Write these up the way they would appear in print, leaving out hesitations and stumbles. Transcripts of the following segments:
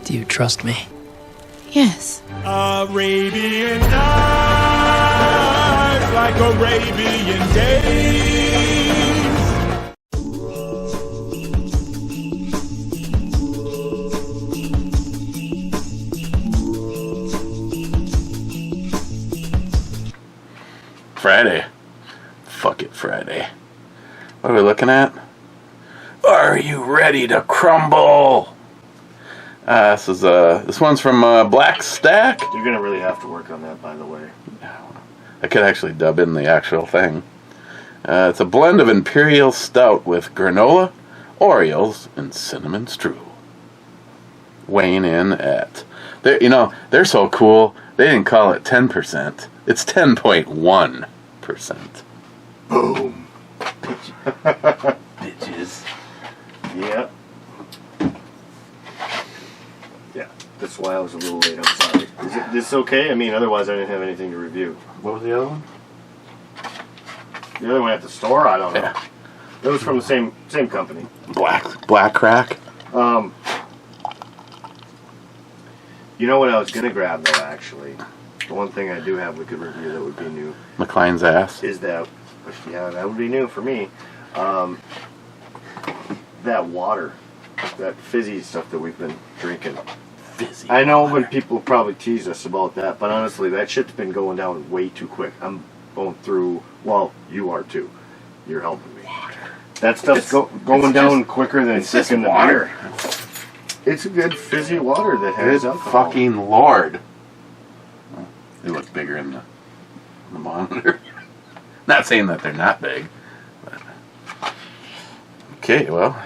Do you trust me? Yes. Arabian nights, like Arabian days. Friday. Fuck it, Friday. What are we looking at? Are you ready to crumble? This one's from BlackStack. You're gonna really have to work on that, by the way. I could actually dub in the actual thing. It's a blend of Imperial Stout with granola, Oreos, and cinnamon strew. Weighing in at... They're so cool, they didn't call it 10%. It's 10.1%. Boom. Bitches. Yeah. Yeah, that's why I was a little late, I'm sorry. Is this okay? I mean, otherwise I didn't have anything to review. What was the other one? The other one at the store? I don't know. Yeah. It was from the same company. Black Crack? You know what I was gonna grab though, actually? The one thing I do have we could review that would be new. McLean's ass. Is that, yeah, that would be new for me. That water, that fizzy stuff that we've been drinking. Fizzy I know water. when people probably tease us about that, but honestly, that shit's been going down way too quick. I'm going through, well, you are too. You're helping me. Water. That stuff's going down quicker than It's just freaking the water. beer. It's a good fizzy water that has Good alcohol. fucking Lord. They look bigger in the monitor. Not saying that they're not big. But. Okay, well,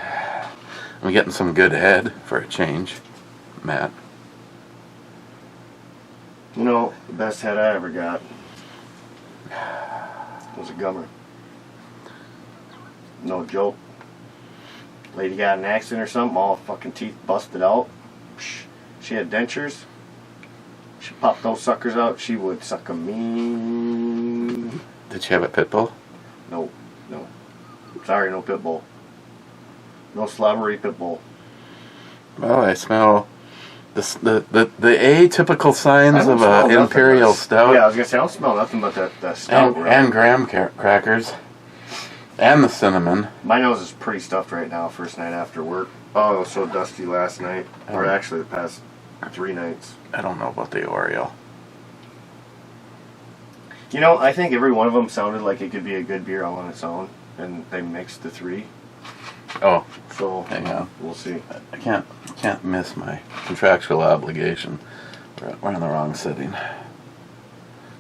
I'm getting some good head for a change, Matt. You know, the best head I ever got was a gummer. No joke. Lady got in an accident or something, all fucking teeth busted out. She had dentures. She popped those suckers out. She would suck a mean. Did she have a pit bull? No. Sorry, no pit bull. No slobbery pit bull. Well, I smell the atypical signs of an imperial stout. Yeah, I was gonna say I don't smell nothing but that stout. and graham crackers. And the cinnamon. My nose is pretty stuffed right now. First night after work. Oh, it was so dusty last night, or actually the past 3 nights. I don't know about the Oreo. You know, I think every one of them sounded like it could be a good beer all on its own, and they mixed the 3. Oh, So hang on. we'll see. I can't miss my contractual obligation. We're in the wrong setting.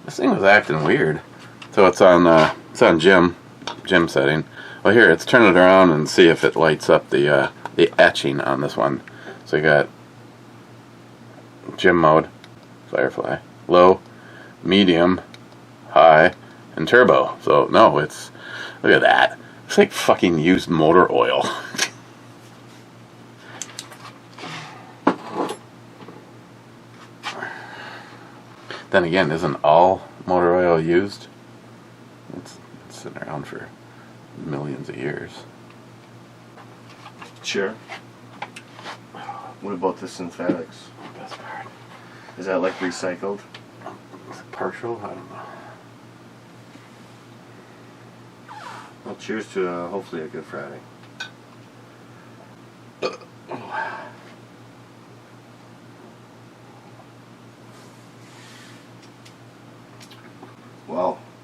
This thing was acting weird. So it's on gym setting. Well, here, let's turn it around and see if it lights up the etching on this one. So you got gym mode, Firefly, low, medium, high, and turbo. So no, it's, look at that. It's like fucking used motor oil. Then again, isn't all motor oil used? It's sitting around for millions of years. Sure. What about the synthetics? Best part. Is that like recycled? Is it partial? I don't know. Well, cheers to hopefully a good Friday.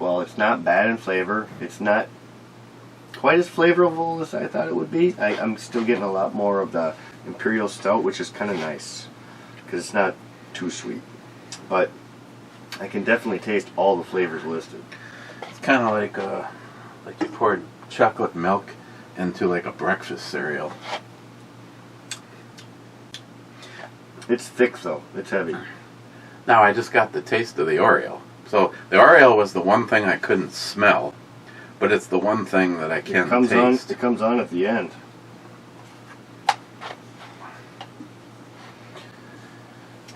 Well, it's not bad in flavor. It's not quite as flavorful as I thought it would be. I'm still getting a lot more of the Imperial Stout, which is kind of nice because it's not too sweet. But I can definitely taste all the flavors listed. It's kind of like you poured chocolate milk into like a breakfast cereal. It's thick though. It's heavy. Now I just got the taste of the Oreo. So the Oreo was the one thing I couldn't smell, but it's the one thing that I can taste. It comes on at the end.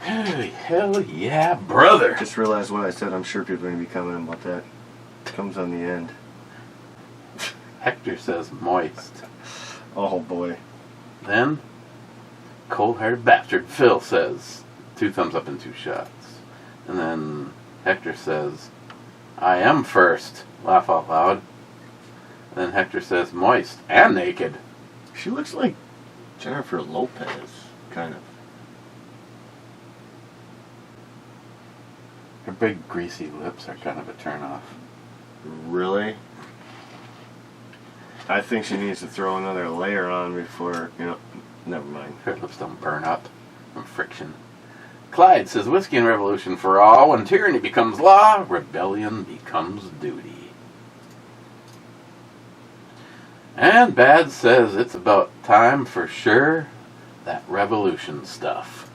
Hell yeah, brother! Just realized what I said. I'm sure people are going to be commenting about that. It comes on the end. Hector says moist. Oh boy. Then cold-hearted bastard, Phil says. 2 thumbs up and 2 shots. And then Hector says, I am first. Laugh out loud. And then Hector says, moist and naked. She looks like Jennifer Lopez, kind of. Her big greasy lips are kind of a turn-off. Really? I think she needs to throw another layer on before, never mind. Her lips don't burn up from friction. Clyde says, whiskey and revolution for all. When tyranny becomes law, rebellion becomes duty. And Bad says, it's about time for sure, that revolution stuff.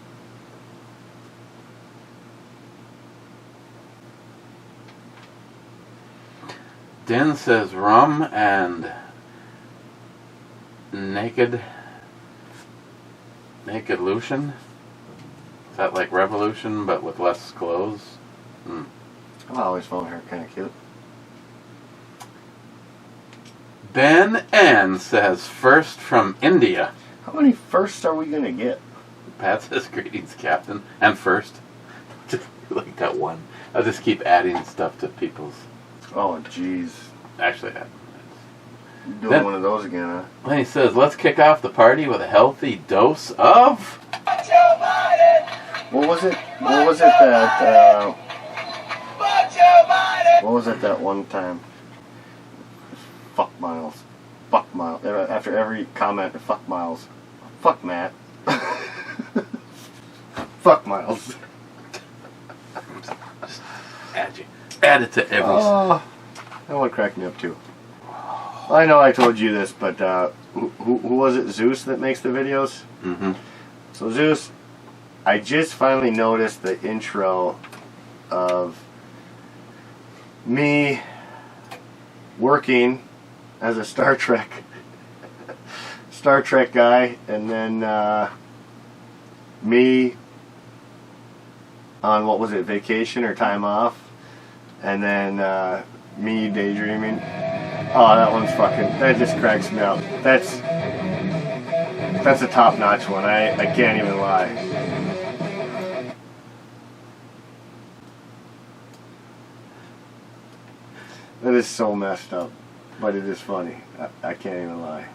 Den says, rum and naked lution. Is that like revolution but with less clothes? I've always found her kind of cute. Ben Ann says, first from India. How many firsts are we going to get? Pat says, greetings, Captain. And first. Just like that one. I'll just keep adding stuff to people's. Oh, jeez. Actually, Doing then, one of those again, huh? Then he says, let's kick off the party with a healthy dose of. What was it that, what was it that one time? Fuck Miles. Fuck Miles. After every comment, fuck Miles. Fuck Matt. Fuck Miles. Add it to every. Oh, that one cracked me up too. I know I told you this, but who was it? Zeus that makes the videos? Mm-hmm. So Zeus, I just finally noticed the intro of me working as a Star Trek guy, and then me on, what was it, vacation or time off, and then me daydreaming. Oh, that one's that just cracks me up. That's a top-notch one. I can't even lie. That is so messed up, but it is funny. I can't even lie.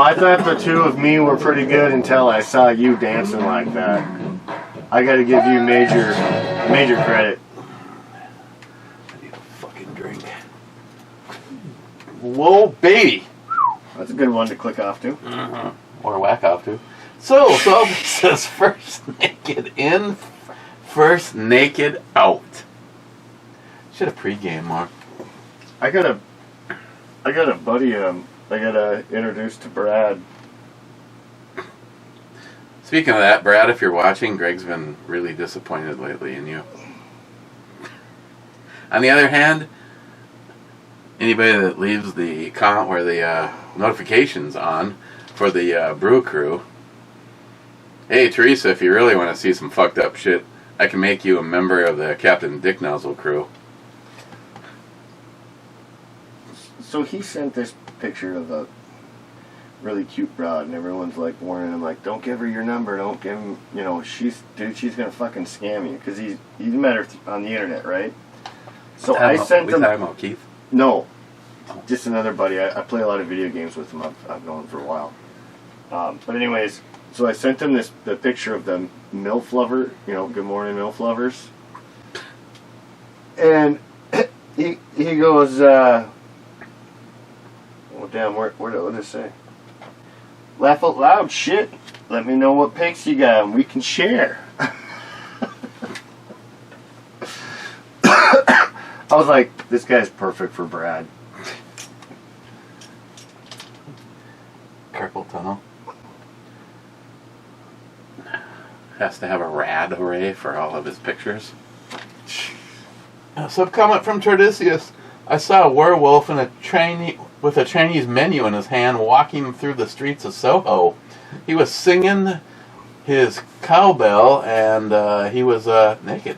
I thought the two of me were pretty good until I saw you dancing like that. I gotta give you major credit. I need a fucking drink. Whoa, baby! That's a good one to click off to. Mm-hmm. Or whack off to. So it says first naked in, first naked out. Should have pregame more. I got a buddy I gotta introduce to Brad. Speaking of that, Brad, if you're watching, Greg's been really disappointed lately in you. On the other hand, anybody that leaves the comment where the notifications on for the brew crew, hey Teresa, if you really want to see some fucked up shit, I can make you a member of the Captain Dick Nozzle crew. So he sent this picture of a really cute broad, and everyone's like warning him, like, don't give her your number, don't give him, she's gonna fucking scam you, because he's met her on the internet, right? So I sent him. Talking about Keith? No, just another buddy. I play a lot of video games with him. I've known him for a while. But anyways, so I sent him the picture of the MILF lover, good morning MILF lovers, and he goes, oh damn, what did it say? Laugh out loud, shit. Let me know what pics you got and we can share. I was like, this guy's perfect for Brad. Carpal tunnel. Has to have a rad array for all of his pictures. Sub-comment from Tordisius. I saw a werewolf with a Chinese menu in his hand walking through the streets of Soho. He was singing his cowbell, and he was naked.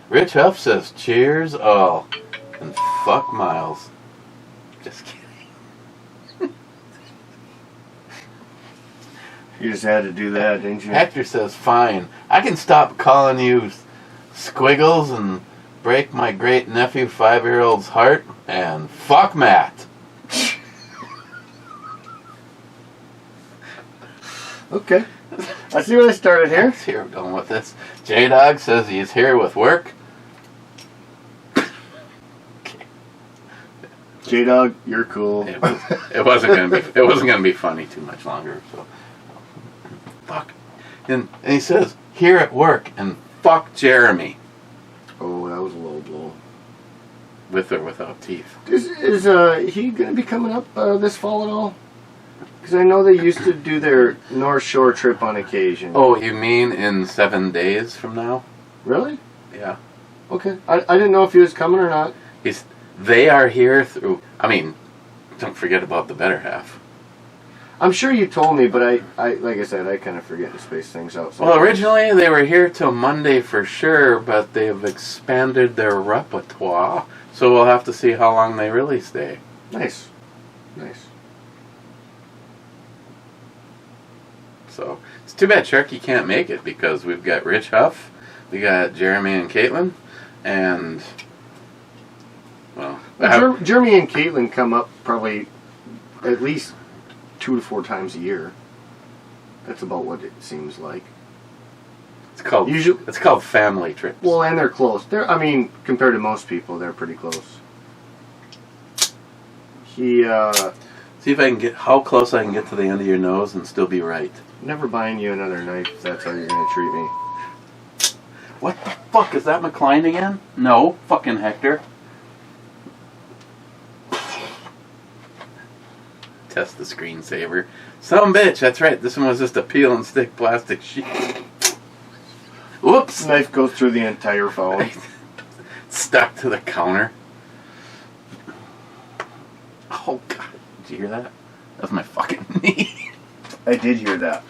Rich Huff says, cheers all, and fuck Miles. Just kidding. You just had to do that, didn't you? Hector says, fine. I can stop calling you Squiggles and break my great nephew 5-year-old's heart, and fuck Matt. Okay. I see where I started here. Let's see where we're going with this. J-Dog says he's here with work. J-Dog, you're cool. It wasn't gonna be funny too much longer. So, fuck. And he says here at work, and fuck Jeremy. Oh, that was a low blow. With or without teeth. Is he going to be coming up this fall at all? Because I know they used to do their North Shore trip on occasion. Oh, you mean in 7 days from now? Really? Yeah. Okay. I didn't know if he was coming or not. They are here through. I mean, don't forget about the better half. I'm sure you told me, but I like I said, I kind of forget to space things out. Sometimes. Well, originally they were here till Monday for sure, but they have expanded their repertoire, so we'll have to see how long they really stay. Nice. Nice. So it's too bad Sharky can't make it because we've got Rich Huff, we got Jeremy and Caitlin, and well, Jeremy and Caitlin come up probably at least 2 to 4 times a year. That's about what it seems like. It's called family trips. Well, and they're close. I mean, compared to most people, they're pretty close. See if I can get how close I can get to the end of your nose and still be right. Never buying you another knife if that's how you're going to treat me. What the fuck? Is that McLean again? No, fucking Hector. Test the screensaver. Some bitch, that's right. This one was just a peel and stick plastic sheet. Whoops! Knife goes through the entire phone. Stuck to the counter. Oh god, did you hear that? That was my fucking knee. I did hear that.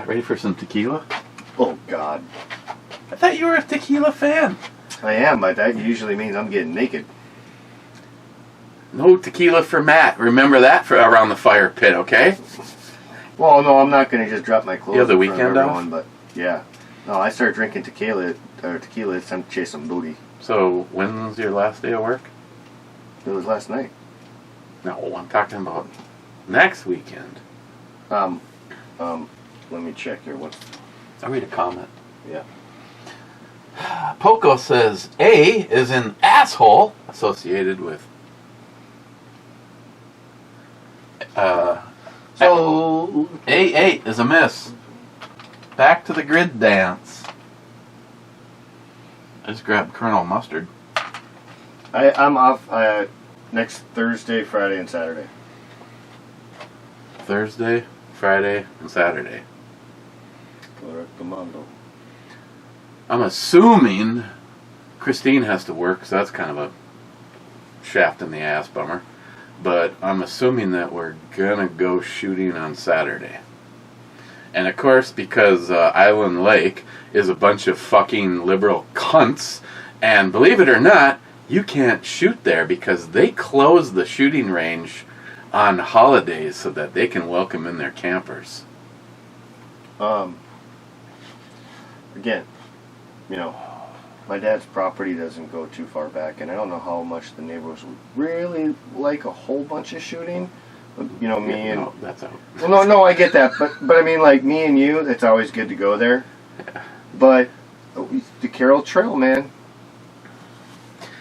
Ready for some tequila? Oh god. I thought you were a tequila fan. I am, but that usually means I'm getting naked. No tequila for Matt. Remember that for around the fire pit, okay? Well, no, I'm not going to just drop my clothes. You have the in front of weekend everyone, off? but yeah. No, I start drinking tequila. It's time to chase some booty. So, when's your last day of work? It was last night. No, I'm talking about next weekend. Let me check here. What? I'll read a comment. Yeah. Poco says A is an asshole associated with So A8 is a miss. Back to the grid dance. I just grabbed Colonel Mustard. I'm off next Thursday, Friday, and Saturday. Thursday, Friday, and Saturday. Correctamundo. I'm assuming Christine has to work, so that's kind of a shaft in the ass bummer. But I'm assuming that we're gonna go shooting on Saturday. And of course, because Island Lake is a bunch of fucking liberal cunts, and believe it or not, you can't shoot there because they close the shooting range on holidays so that they can welcome in their campers. Again, you know, my dad's property doesn't go too far back, and I don't know how much the neighbors would really like a whole bunch of shooting. But, you know, me and... No, that's out. Well, no, I get that, but I mean, like, me and you, it's always good to go there. Yeah. But the Carroll Trail, man.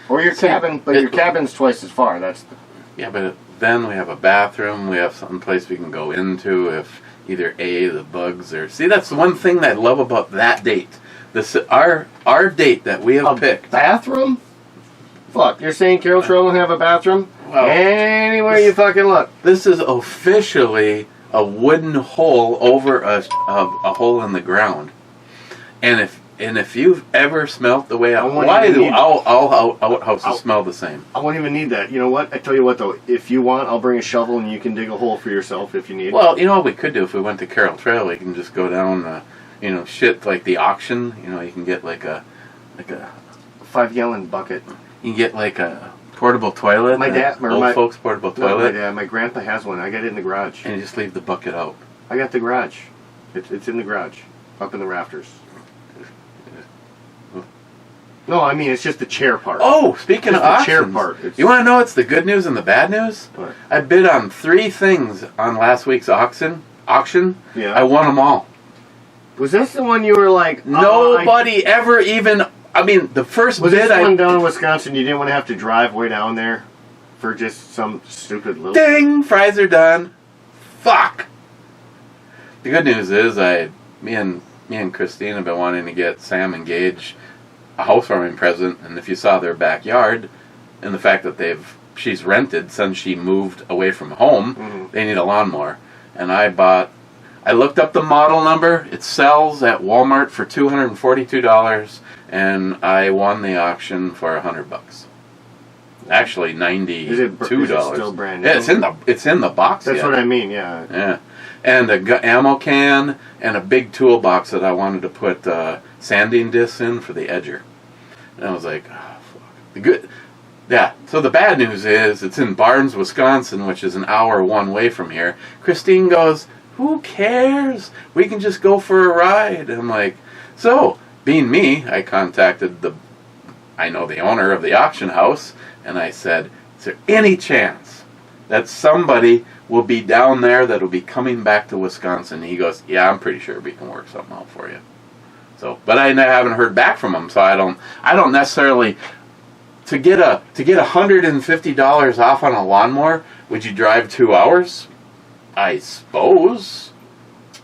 Or your cabin, but your cabin's twice as far. That's the... Yeah, but then we have a bathroom, we have some place we can go into if either A, the bugs, or... See, that's the one thing that I love about that date. This our date that we have picked. Bathroom? Fuck, you're saying Carroll Trail don't have a bathroom? Well, anywhere you fucking look. This is officially a wooden hole over a hole in the ground. And if And if you've ever smelt the way won't why even do need- all outhouses smell the same? I won't even need that. You know what? I tell you what, though. If you want, I'll bring a shovel and you can dig a hole for yourself if you need. Well, you know what we could do if we went to Carroll Trail? We can just go down, shit like the auction. You can get like a 5-gallon bucket. you can get like a portable toilet. My dad, or old my folks portable no, toilet, my grandpa has one. I got it in the garage. and you just leave the bucket out. I got the garage. It's in the garage, up in the rafters. No, I mean it's just the chair part. Oh, speaking of Just the chair auctions, part. It's- you want to know what's the good news and the bad news? What? I bid on 3 things on last week's auction. Yeah. I won them all. Was this the one you were like? Nobody ever even. I mean, the first Was bid this I one down in Wisconsin? You didn't want to have to drive way down there for just some stupid little. ding, fries are done. Fuck. The good news is me and Christine have been wanting to get Sam and Gage a housewarming present, and if you saw their backyard and the fact that she's rented since she moved away from home, they need a lawnmower. And I looked up the model number. It sells at Walmart for $242, and I won the auction for $100. Actually, $92. Is it still brand new? Yeah, it's in the box. That's yet. what I mean. Yeah. Yeah, and a ammo can and a big toolbox that I wanted to put sanding discs in for the edger. And I was like, oh, fuck. So the bad news is it's in Barnes, Wisconsin, which is an hour one way from here. Christine goes, who cares? We can just go for a ride. And I'm like, so being me, I contacted the owner of the auction house, and I said, is there any chance that somebody will be down there that will be coming back to Wisconsin? And he goes, yeah, I'm pretty sure we can work something out for you. So, but I haven't heard back from him, so I don't necessarily to get $150 off on a lawnmower. Would you drive 2 hours? I suppose.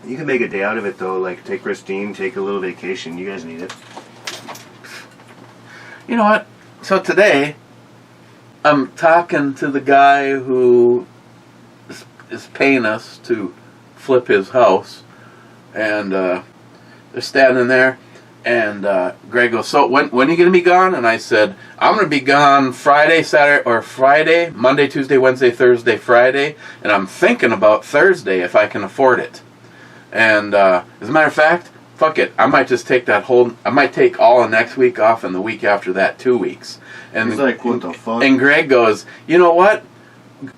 You can make a day out of it though. Like take Christine, take a little vacation. You guys need it. You know what? So today, I'm talking to the guy who is paying us to flip his house, and they're standing there, and Greg goes, so when are you going to be gone? And I said, I'm going to be gone Friday, Monday, Tuesday, Wednesday, Thursday, Friday, and I'm thinking about Thursday if I can afford it. And as a matter of fact, fuck it, I might just take I might take all of next week off and the week after that 2 weeks. And He's like, what the fuck? And Greg goes, you know what,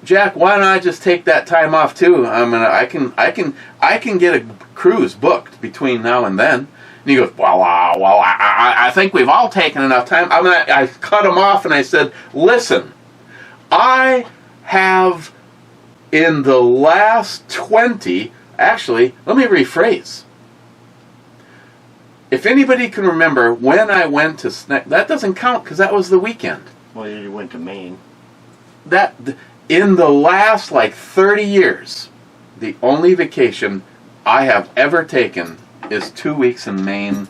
Jack, why don't I just take that time off too? I can get a cruise booked between now and then. And he goes, well, I think we've all taken enough time. I cut him off and I said, listen, I have in the last 20, actually, let me rephrase. If anybody can remember when I went to that doesn't count because that was the weekend. Well, you went to Maine. That in the last 30 years, the only vacation I have ever taken is 2 weeks in Maine.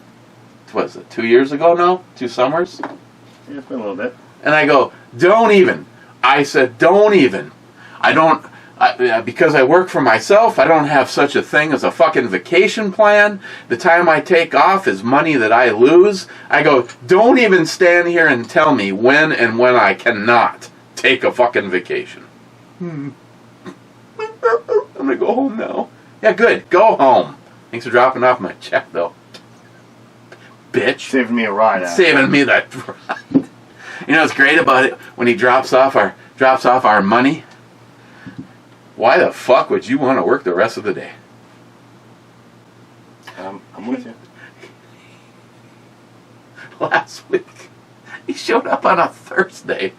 What was it, 2 years ago now? 2 summers? Yeah, it's been a little bit. And I go, don't even. I said, don't even. Because I work for myself, I don't have such a thing as a fucking vacation plan. The time I take off is money that I lose. I go, don't even stand here and tell me when and when I cannot take a fucking vacation. I'm going to go home now. Yeah, good. Go home. Thanks for dropping off my check, though. Bitch. Saving me a ride. Saving me that ride. You know what's great about it? When he drops off our money, why the fuck would you want to work the rest of the day? I'm with you. Last week, he showed up on a Thursday,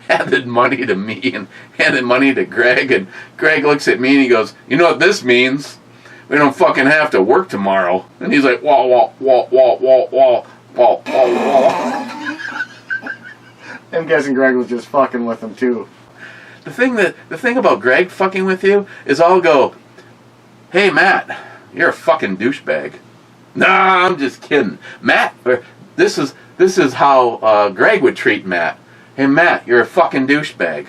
handed money to me and handed money to Greg, and Greg looks at me and he goes, you know what this means? We don't fucking have to work tomorrow. And he's like, wah, wah, wah, wah, wah, wah, wah, wah, wah. I'm guessing Greg was just fucking with him too. The thing about Greg fucking with you is I'll go, hey Matt, you're a fucking douchebag. Nah, I'm just kidding. Matt, this is how Greg would treat Matt. Hey Matt, you're a fucking douchebag.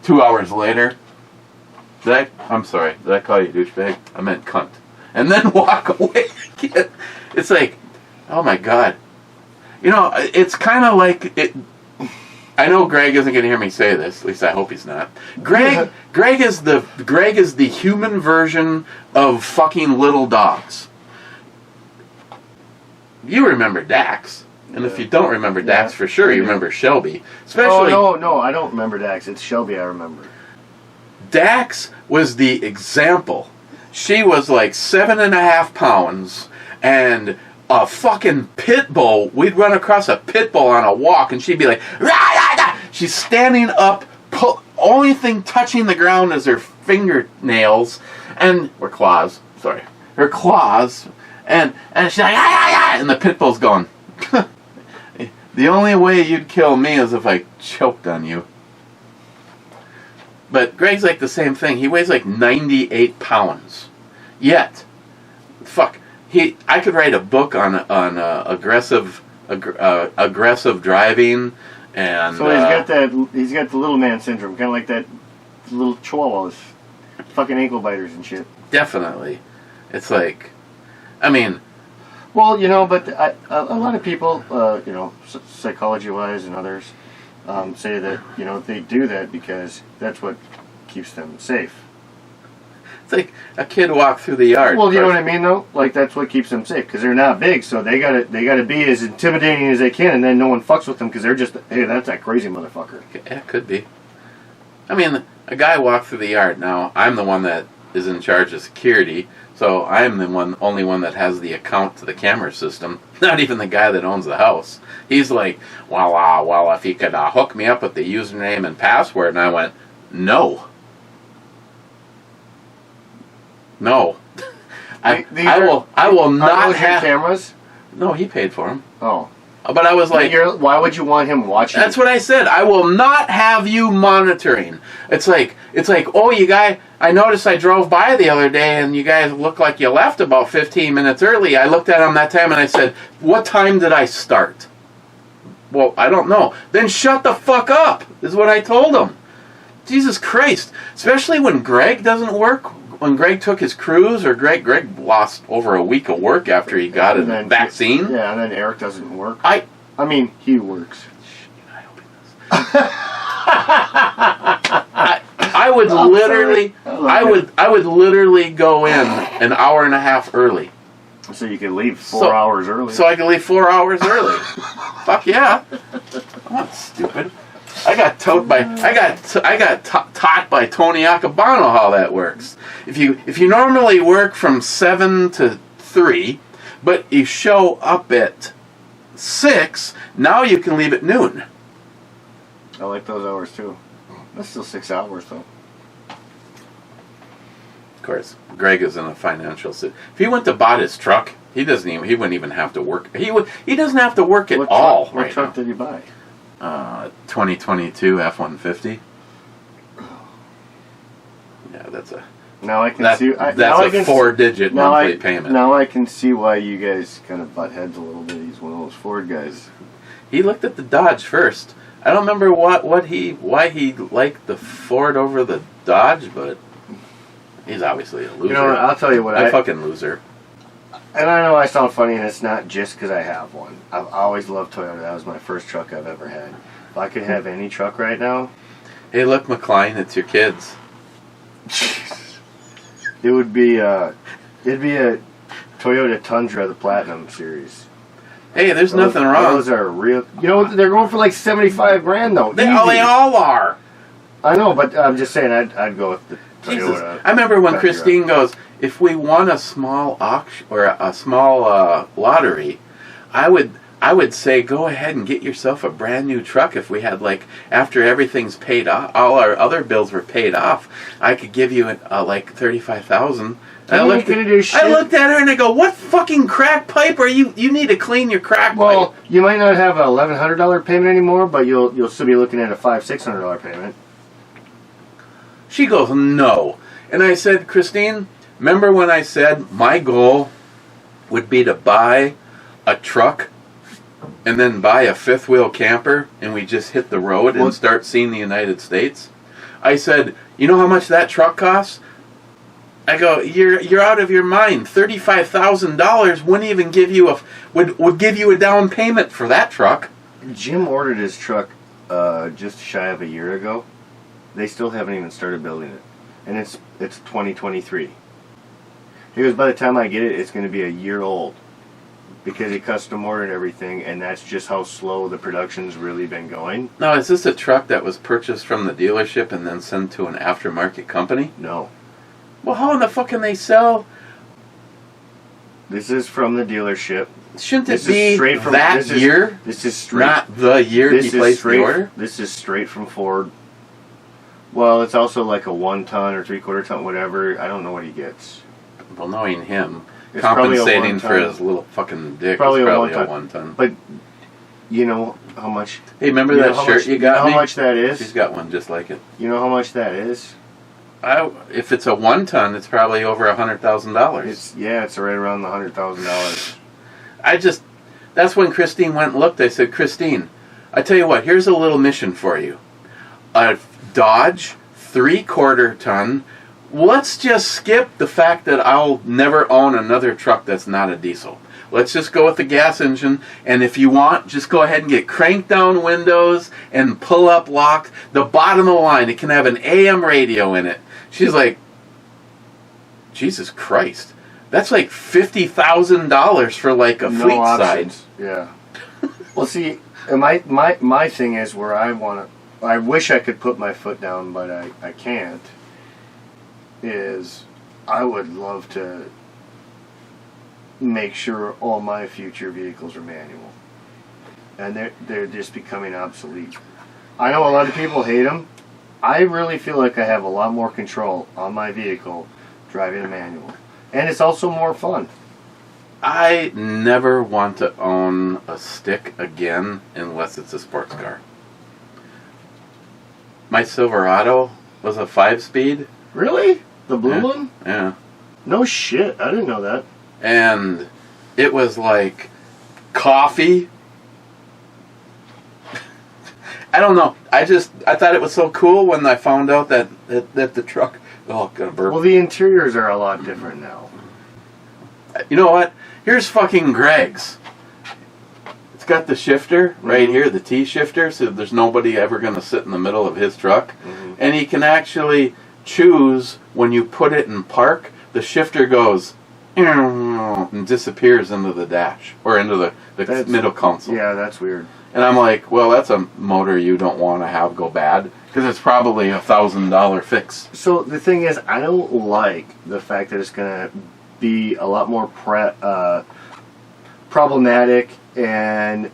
2 hours later, I'm sorry, did I call you douchebag? I meant cunt. and then walk away again. It's like, oh my God. You know, it's kind of like it. I know Greg isn't going to hear me say this. At least I hope he's not. Greg is the human version of fucking little dogs. You remember Dax, and if you don't remember Dax for sure, you remember Shelby. Especially, no, I don't remember Dax. It's Shelby I remember. Dax was the example. She was like 7.5 pounds, and a fucking pit bull. We'd run across a pit bull on a walk, and she'd be like, rah, rah, rah. She's standing up, only thing touching the ground is her fingernails, or claws, sorry. Her claws, and she's like, ah, ah, ah, and the pit bull's going, the only way you'd kill me is if I choked on you. But Greg's like the same thing. He weighs like 98 pounds. Yet, fuck, I could write a book on aggressive driving, and so he's got the little man syndrome, kind of like that little chihuahuas, fucking ankle biters and shit. Definitely, it's like, I mean, well, you know, but a lot of people, you know, psychology-wise and others, say that, you know, they do that because that's what keeps them safe. It's like a kid walk through the yard. Well, you know what I mean, though? Like, that's what keeps them safe, because they're not big, so they gotta be as intimidating as they can, and then no one fucks with them, because they're just, hey, that's that crazy motherfucker. Yeah, it could be. I mean, a guy walked through the yard. Now, I'm the one that is in charge of security, so I'm the only one that has the account to the camera system. Not even the guy that owns the house. He's like, well, if he could hook me up with the username and password, and I went, no. No. I will not have cameras. No, he paid for them. Oh. But I was like, why would you want him watching? That's what I said. I will not have you monitoring. It's like, oh, you guys, I noticed I drove by the other day and you guys look like you left about 15 minutes early. I looked at him that time and I said, what time did I start? Well, I don't know. Then shut the fuck up, is what I told him. Jesus Christ. Especially when Greg doesn't work. When Greg took his cruise, or Greg lost over a week of work after he got a vaccine. Yeah, and then Eric doesn't work. I mean, he works. I would literally, I would literally go in an hour and a half early. So you could leave 4 hours early. So I could leave 4 hours early. Fuck yeah! I'm not stupid. I got taught by Tony Acabano how that works. If you normally work from 7 to 3, but you show up at 6, now you can leave at noon. I like those hours too. That's still 6 hours though. Of course, Greg is in a financial situation. If he went to buy his truck, he wouldn't even have to work. He doesn't have to work at all. What truck did he buy? 2022 F-150. Yeah, that's a. Now I can see. That's a 4-digit monthly payment. Now I can see why you guys kind of butt heads a little bit. He's one of those Ford guys. He looked at the Dodge first. I don't remember why he liked the Ford over the Dodge, but he's obviously a loser. You know what? I'll tell you what. A fucking loser. And I know I sound funny, and it's not just because I have one. I've always loved Toyota. That was my first truck I've ever had. If I could have any truck right now... Hey, look, McLean, it's your kids. It would be, it'd be a Toyota Tundra, the Platinum series. Hey, there's nothing wrong. Those are real... You know, they're going for like 75 grand, though. They all are. I know, but I'm just saying, I'd go with the Toyota. Jesus. I remember when Christine goes, if we won a small auction or a small lottery, I would say go ahead and get yourself a brand new truck. If we had after everything's paid off, all our other bills were paid off, I could give you like $35,000. I looked at her and I go, what fucking crack pipe are you? You need to clean your crack pipe. Well, you might not have a $1,100 payment anymore, but you'll still be looking at a $500-$600 payment. She goes, no. And I said, Christine, remember when I said my goal would be to buy a truck and then buy a fifth-wheel camper and we just hit the road and start seeing the United States? I said, you know how much that truck costs? I go, you're out of your mind. $35,000 wouldn't even give you would give you a down payment for that truck. Jim ordered his truck just shy of a year ago. They still haven't even started building it, and it's 2023. He goes, by the time I get it, it's going to be a year old, because he custom ordered everything, and that's just how slow the production's really been going. Now, is this a truck that was purchased from the dealership and then sent to an aftermarket company? No. Well, how in the fuck can they sell? This is from the dealership. Shouldn't it This is be straight from that year? This is straight. Not the year he placed the order? This is straight from Ford. Well, it's also like a 1 ton or 3/4 ton, whatever. I don't know what he gets. Well, knowing him, It's probably a compensating 1 for ton. his little fucking dick Probably is a probably 1 a ton. 1 ton. But you know how much? Hey, remember You know that how shirt much- you got know me? how much that is? She's got one just like it. You know how much that is? If it's a 1 ton, it's probably over $100,000. It's right around the $100,000. That's when Christine went and looked. I said, Christine, I tell you what, here's a little mission for you. A Dodge 3/4 ton. Let's just skip the fact that I'll never own another truck that's not a diesel. Let's just go with the gas engine, and if you want, just go ahead and get crank down windows and pull up locks. The bottom of the line, it can have an AM radio in it. She's like, Jesus Christ. That's like $50,000 for like a No fleet options. side. Yeah. Well, see, and my thing is where I wish I could put my foot down, but I can't, is I would love to make sure all my future vehicles are manual. And they're just becoming obsolete. I know a lot of people hate them. I really feel like I have a lot more control on my vehicle driving a manual. And it's also more fun. I never want to own a stick again unless it's a sports car. My Silverado was a 5-speed. Really? The blue Yeah. one? Yeah. No shit. I didn't know that. And it was like coffee. I don't know. I thought it was so cool when I found out that the truck. Oh, got a burp. Well, the interiors are a lot different now. You know what? Here's fucking Greg's. It's got the shifter right here, the T shifter, so there's nobody ever going to sit in the middle of his truck. Mhm. And he can actually choose when you put it in park, the shifter goes and disappears into the dash or into the middle console. Yeah, that's weird. And I'm like, well, that's a motor you don't want to have go bad because it's probably $1,000 fix. So the thing is, I don't like the fact that it's going to be a lot more problematic and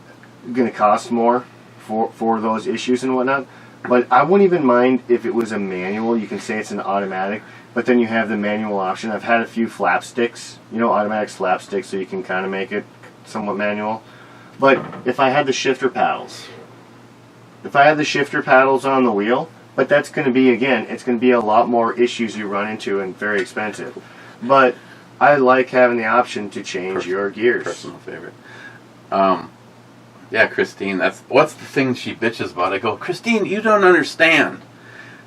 going to cost more for those issues and whatnot. But I wouldn't even mind if it was a manual. You can say it's an automatic, but then you have the manual option. I've had a few flap sticks, automatic slap sticks, so you can kind of make it somewhat manual. But if I had the shifter paddles, on the wheel, but that's going to be, again, it's going to be a lot more issues you run into and very expensive. But I like having the option to change your gears. Personal favorite. Yeah, Christine, what's the thing she bitches about. I go, Christine, you don't understand.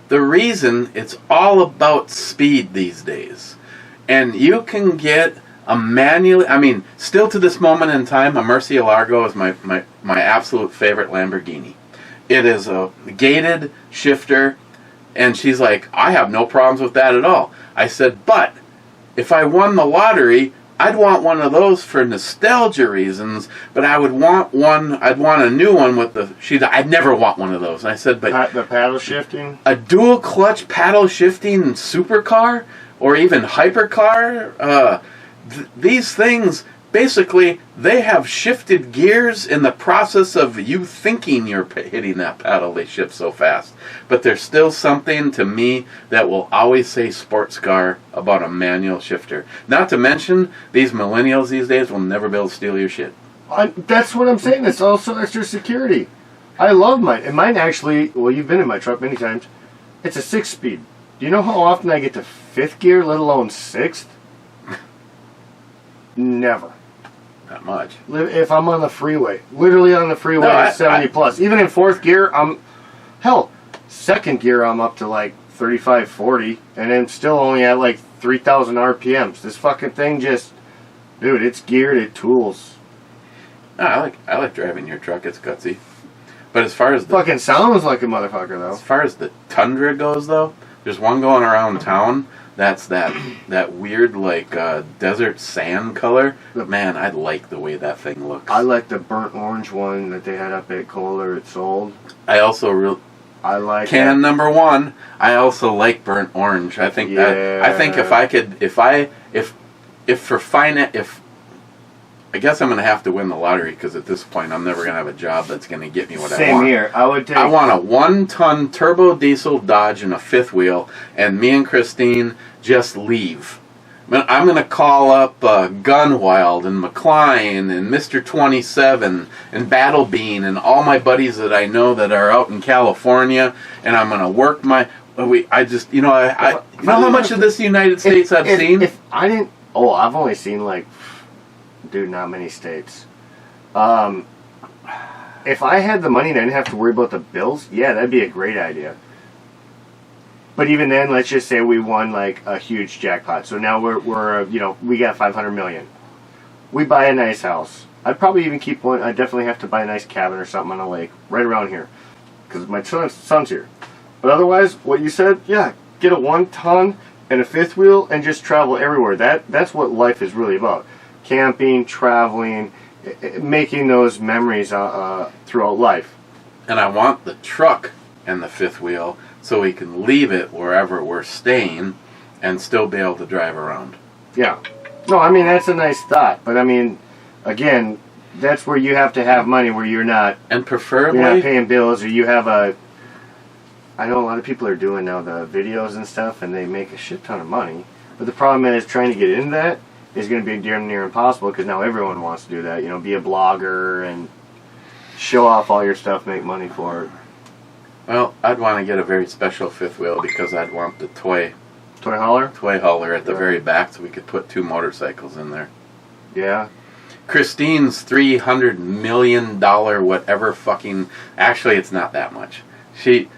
The reason it's all about speed these days. And you can get a manual, still to this moment in time, a Murcielago is my absolute favorite Lamborghini. It is a gated shifter, and she's like, I have no problems with that at all. I said, but if I won the lottery, I'd want one of those for nostalgia reasons, but I'd want a new one with I'd never want one of those. And I said, but the paddle shifting? A dual clutch paddle shifting supercar or even hypercar, these things, basically, they have shifted gears in the process of you thinking you're hitting that paddle. They shift so fast. But there's still something to me that will always say sports car about a manual shifter. Not to mention, these millennials these days will never be able to steal your shit. That's what I'm saying. It's also extra security. I love mine. And mine actually, well, you've been in my truck many times. It's a 6-speed. Do you know how often I get to 5th gear, let alone 6th? Never. Not much. If I'm on the freeway, literally on the freeway at 70 plus. Even in 4th gear, hell, 2nd gear I'm up to like 35, 40, and then still only at like 3,000 RPMs. This fucking thing just, dude, it's geared, it tools. I like driving your truck. It's gutsy. But as far as the Fucking sounds like a motherfucker, though. as far as the Tundra goes, though, there's one going around town. That's that weird like desert sand color. Man, I like the way that thing looks. I like the burnt orange one that they had up at Kohler. It sold. I also I like can that. number one. I also like burnt orange. I think that I think if I could if for finance if I guess I'm going to have to win the lottery because at this point I'm never going to have a job that's going to get me what I want. Same here. I would take. I want a 1-ton turbo diesel Dodge and a fifth wheel, and me and Christine just leave. I'm going to call up Gunwild and McLean and Mr. 27 and Battle Bean and all my buddies that I know that are out in California, and I'm going to work my. I just you know how much of this United States I've seen. If I didn't, I've only seen like. Dude, not many states. If I had the money and I didn't have to worry about the bills, yeah, that'd be a great idea. But even then, let's just say we won like a huge jackpot. So now we're we got 500 million. We buy a nice house. I'd probably even keep one. I'd definitely have to buy a nice cabin or something on a lake right around here, because my son's here. But otherwise, what you said, yeah, get a 1-ton and a fifth wheel and just travel everywhere. That's what life is really about. Camping, traveling, making those memories throughout life. And I want the truck and the fifth wheel so we can leave it wherever we're staying and still be able to drive around. Yeah. No, I mean, that's a nice thought. But, I mean, again, that's where you have to have money where you're not... And preferably... You're not paying bills or you have a... I know a lot of people are doing now the videos and stuff and they make a shit ton of money. But the problem is trying to get into that is going to be damn near impossible because now everyone wants to do that. Be a blogger and show off all your stuff, make money for it. Well, I'd want to get a very special fifth wheel because I'd want the toy hauler at the very back so we could put 2 motorcycles in there. Yeah. Christine's $300 million whatever fucking... Actually, it's not that much. She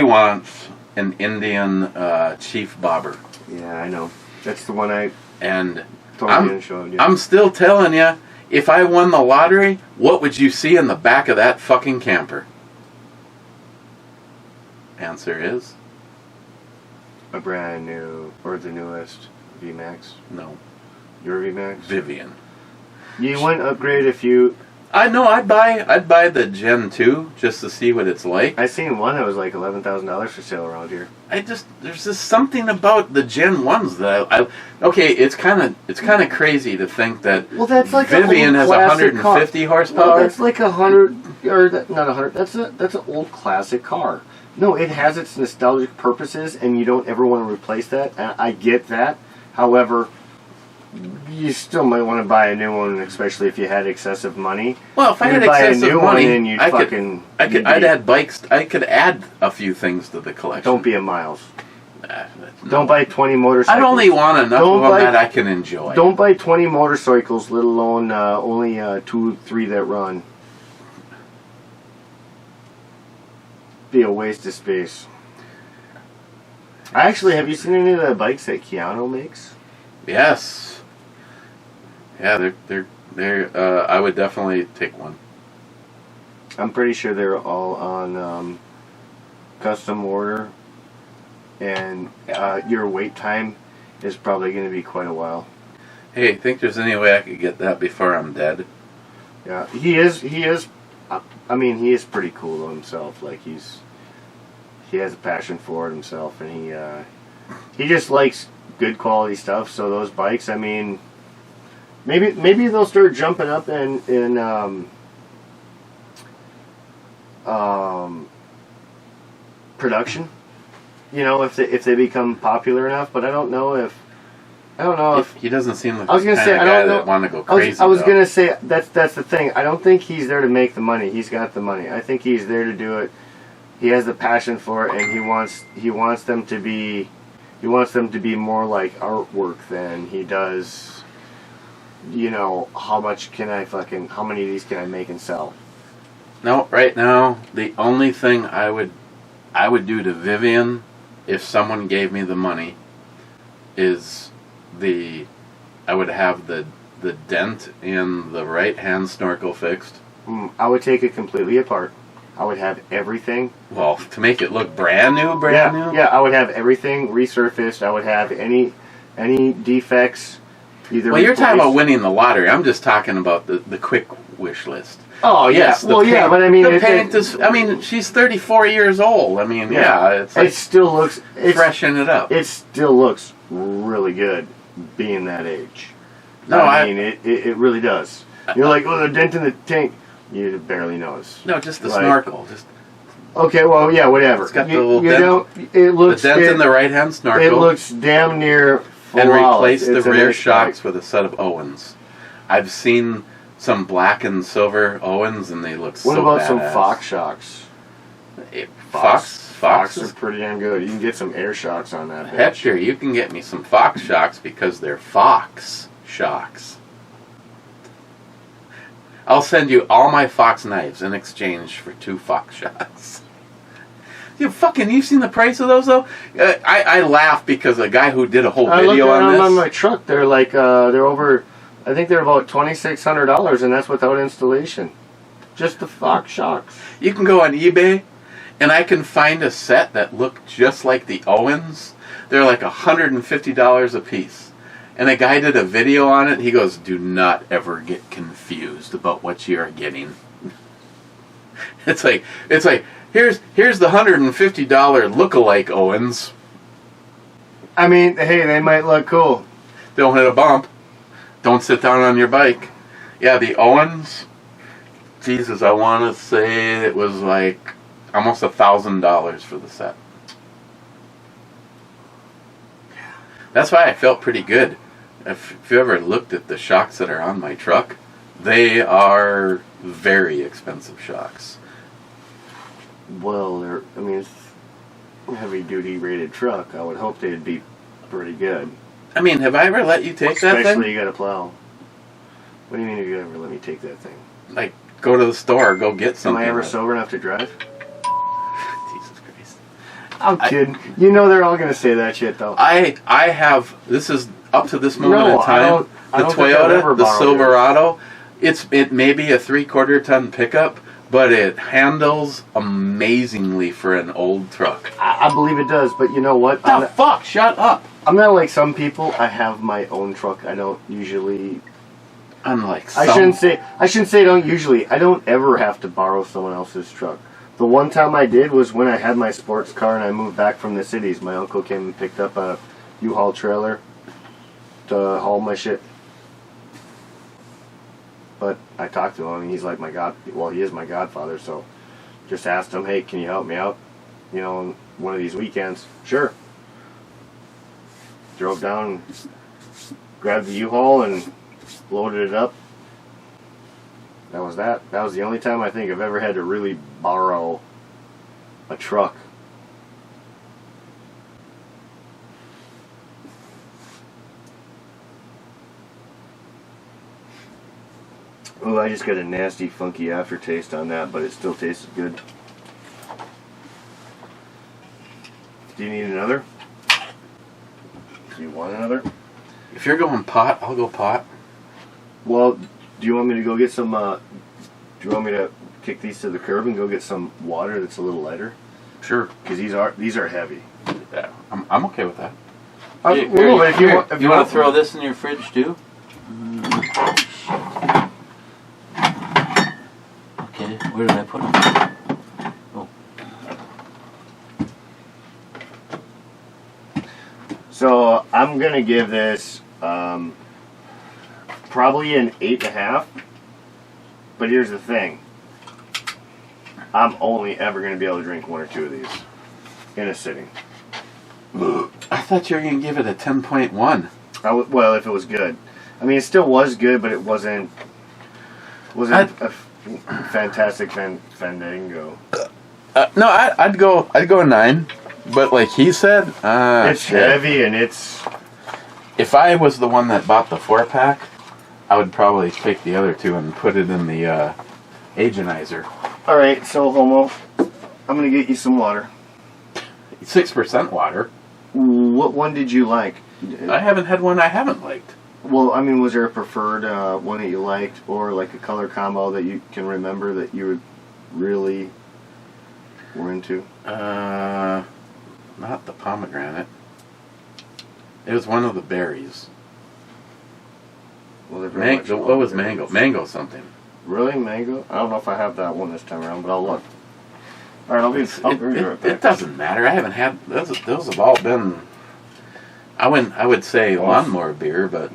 wants an Indian chief bobber. Yeah, I know. That's the one I... And... I'm I'm still telling you, if I won the lottery, what would you see in the back of that fucking camper? Answer is... A brand new, or the newest VMAX? No. Your VMAX? Vivian. You wouldn't upgrade if you... I know, I'd buy the Gen 2 just to see what it's like. I seen one that was like $11,000 for sale around here. There's just something about the Gen 1s that okay, it's kind of crazy to think that that's like Vivian has 150 horsepower. Well, that's like 100, or not 100. That's an old classic car. No, it has its nostalgic purposes, and you don't ever want to replace that. I get that. However, you still might want to buy a new one, especially if you had excessive money. Well, if I had excessive money, I'd add bikes. I could add a few things to the collection. Don't be a Miles. Don't buy 20 motorcycles. I'd only want enough of them that I can enjoy. Don't buy 20 motorcycles, let alone only 2, 3 that run. Be a waste of space. Have you seen any of the bikes that Keanu makes? Yes. Yeah, they're I would definitely take one. I'm pretty sure they're all on custom order, and your wait time is probably going to be quite a while. Hey, think there's any way I could get that before I'm dead? Yeah, he is. I mean, he is pretty cool to himself. Like he has a passion for it himself, and he just likes good quality stuff. So those bikes, I mean, maybe they'll start jumping up in production. If they become popular enough. But I don't know if he doesn't seem like I was the gonna kind say of I guy don't know. that want to go crazy. I was gonna say that's the thing. I don't think he's there to make the money. He's got the money. I think he's there to do it. He has the passion for it, and he wants them to be more like artwork than he does. How many of these can I make and sell? No, right now the only thing I would do to Vivian if someone gave me the money is I would have the dent in the right hand snorkel fixed. I would take it completely apart. I would have everything. Well, to make it look brand new. Yeah, I would have everything resurfaced. I would have any defects. Well, you're talking about winning the lottery. I'm just talking about the quick wish list. Oh, yes. Yeah. Well, yeah, but I mean, the paint is. I mean, she's 34 years old. I mean, it's like it still looks. Freshen it up. It still looks really good, being that age. No, I mean, it really does. You're like, oh, the dent in the tank. You barely notice. No, just the snorkel. Just okay. Well, yeah, whatever. It's got the little dent. It looks. The dent in the right hand snorkel. It looks damn near. And replace the It's rear shocks with a set of Owens. I've seen some black and silver Owens, and they look so badass. What about some Fox shocks? Fox are pretty damn good. You can get some air shocks on that. Heck sure, you can get me some Fox shocks because they're Fox shocks. I'll send you all my Fox knives in exchange for 2 Fox shocks. You've seen the price of those though? I laugh because a guy who did a whole video on this. On my truck, they're like they're over. I think they're about $2,600, and that's without installation. Just the Fox shocks. You can go on eBay, and I can find a set that look just like the Owens. They're like $150 a piece. And a guy did a video on it. He goes, "Do not ever get confused about what you are getting." It's like here's the $150 look-alike Owens. I mean, hey, they might look cool. Don't hit a bump. Don't sit down on your bike. Yeah, the Owens. Jesus, I want to say it was like almost $1,000 for the set. That's why I felt pretty good. If you ever looked at the shocks that are on my truck, they are very expensive shocks. Well, it's a heavy-duty rated truck. I would hope they'd be pretty good. I mean, have I ever let you take that thing? Especially you got a plow. What do you mean if you ever let me take that thing? Like, go to the store, go get something. Am I ever sober enough to drive? Jesus Christ. I'm kidding. You know they're all going to say that shit, though. I have, this is up to this moment in time, I don't the think I've ever Toyota, the borrowed Silverado, it may be a 3/4 ton pickup, but it handles amazingly for an old truck. I believe it does, but you know what? The fuck? Shut up. I'm not like some people. I have my own truck. I don't usually. Unlike some. I shouldn't say don't usually. I don't ever have to borrow someone else's truck. The one time I did was when I had my sports car and I moved back from the cities. My uncle came and picked up a U-Haul trailer to haul my shit. But I talked to him and he's like he is my godfather, so just asked him, hey, can you help me out? You know, on one of these weekends. Sure. Drove down, grabbed the U-Haul and loaded it up. That was that. That was the only time I think I've ever had to really borrow a truck. Oh, I just got a nasty, funky aftertaste on that, but it still tasted good. Do you need another? Do you want another? If you're going pot, I'll go pot. Well, do you want me to go get some, do you want me to kick these to the curb and go get some water that's a little lighter? Sure. Because these are heavy. Yeah, I'm okay with that. If you want to throw this in your fridge too? Okay, where did I put them? Oh. So I'm gonna give this probably an 8.5. But here's the thing: I'm only ever gonna be able to drink 1 or 2 of these in a sitting. I thought you were gonna give it a 10.1. Well, if it was good. I mean, it still was good, but it wasn't a fantastic fandango. No, I'd go a 9. But like he said, it's heavy and it's. If I was the one that bought the 4-pack, I would probably take the other 2 and put it in the agenizer. All right, so Homo, I'm gonna get you some water. 6% water. What one did you like? I haven't had one I haven't liked. Well, I mean, was there a preferred one that you liked, or like a color combo that you can remember that you would really were into? Not the pomegranate. It was one of the berries. Well, What was mango? Mango something. Really, mango? I don't know if I have that one this time around, but I'll look. All right, I'll be right back. It doesn't matter. I haven't had those. Those have all been. I would say lawnmower beer, but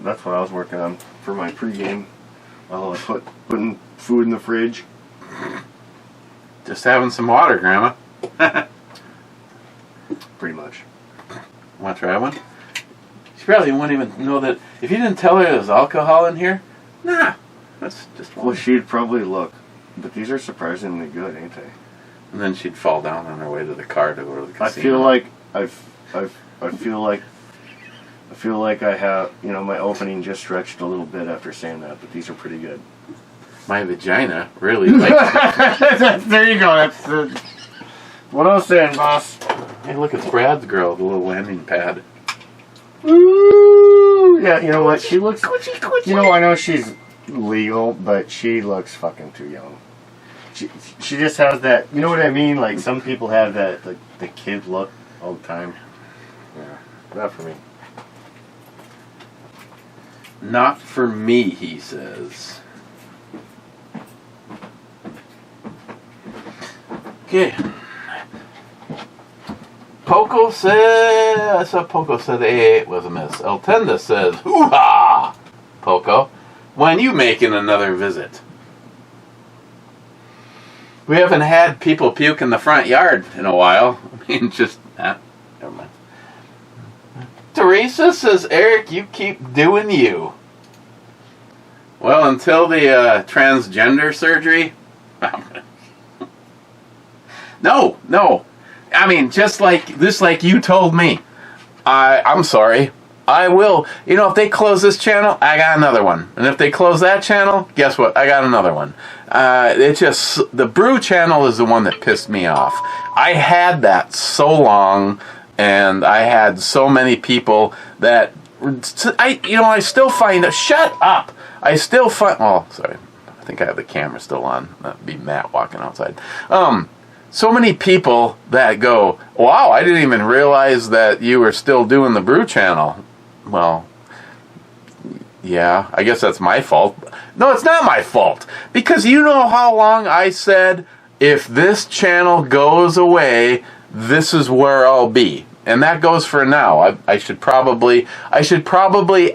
that's what I was working on for my pregame. While I was putting food in the fridge. Just having some water, Grandma. Pretty much. Want to try one? She probably wouldn't even know that if you didn't tell her there's alcohol in here. Nah, that's just. Well, she'd probably look, but these are surprisingly good, ain't they? And then she'd fall down on her way to the car to go to the casino. I feel like I have, my opening just stretched a little bit after saying that, but these are pretty good. My vagina really likes it. There you go. That's what I was saying, boss. Hey, look, it's Brad's girl, the little landing pad. Ooh, yeah, you know what? She looks. I know she's legal, but she looks fucking too young. She just has that. You know what I mean? Like some people have that, like the kid look all the time. Yeah, not for me. Not for me, he says. Okay. Poco said A8 was a miss. El Tenda says, hoo-ha! Poco, when you making another visit? We haven't had people puke in the front yard in a while. I mean, never mind. Teresa says, Eric, you keep doing you. Well, until the transgender surgery. No. I mean, just like you told me. I'm sorry. I will. If they close this channel, I got another one. And if they close that channel, guess what? I got another one. The Brew channel is the one that pissed me off. I had that so long, and I had so many people that I still find it. Shut up! I still find. Oh, sorry. I think I have the camera still on. That'd be Matt walking outside. So many people that go, wow, I didn't even realize that you were still doing the Brew channel. Well, yeah, I guess that's my fault. No, it's not my fault. Because you know how long I said, if this channel goes away, this is where I'll be. And that goes for now. I should probably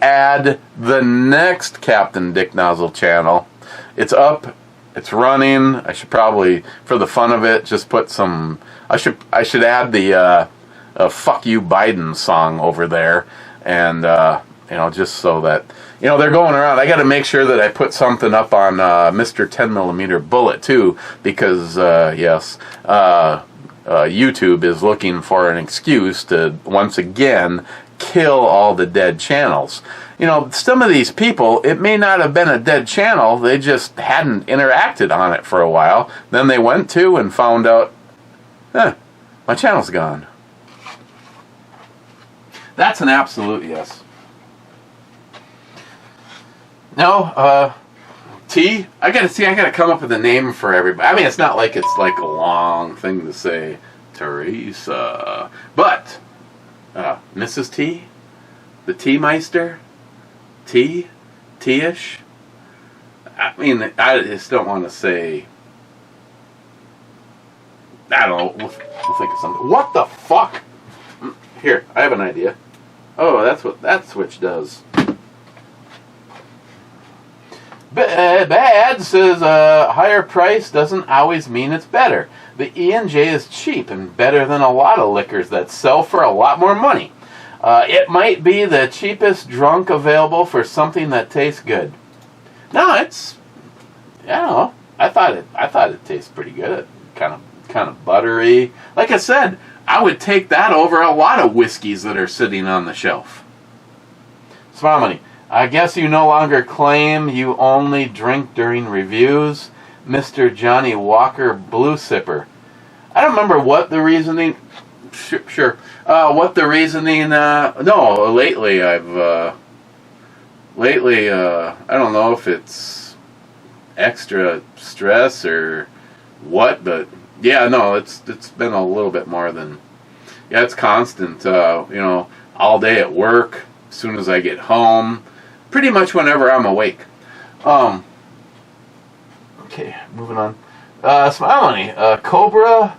add the next Captain Dick Nozzle channel. It's up. It's running. I should probably, for the fun of it, just put some. I should add the "Fuck You Biden" song over there, and just so that they're going around. I got to make sure that I put something up on Mr. 10mm Bullet too, because yes, YouTube is looking for an excuse to once again kill all the dead channels. Some of these people, it may not have been a dead channel, they just hadn't interacted on it for a while. Then they went to and found out, my channel's gone. That's an absolute yes. No, T, I gotta come up with a name for everybody. I mean, it's not like it's like a long thing to say, Teresa. But, Mrs. T, the T-Meister, T-ish. I mean, I just don't want to say. I don't know. We'll think of something. What the fuck? Here, I have an idea. Oh, that's what that switch does. Bad says higher price doesn't always mean it's better. The E&J is cheap and better than a lot of liquors that sell for a lot more money. It might be the cheapest drunk available for something that tastes good. No, it's. I don't know. I thought it tastes pretty good. Kind of buttery. Like I said, I would take that over a lot of whiskeys that are sitting on the shelf. Smile Money. I guess you no longer claim you only drink during reviews, Mr. Johnny Walker Blue Sipper. I don't remember what the reasoning Sure. What the reasoning? No, lately I don't know if it's extra stress or what, but yeah, no, it's been a little bit more than, yeah, it's constant. All day at work, as soon as I get home, pretty much whenever I'm awake. Okay, moving on. Smile Money, Cobra,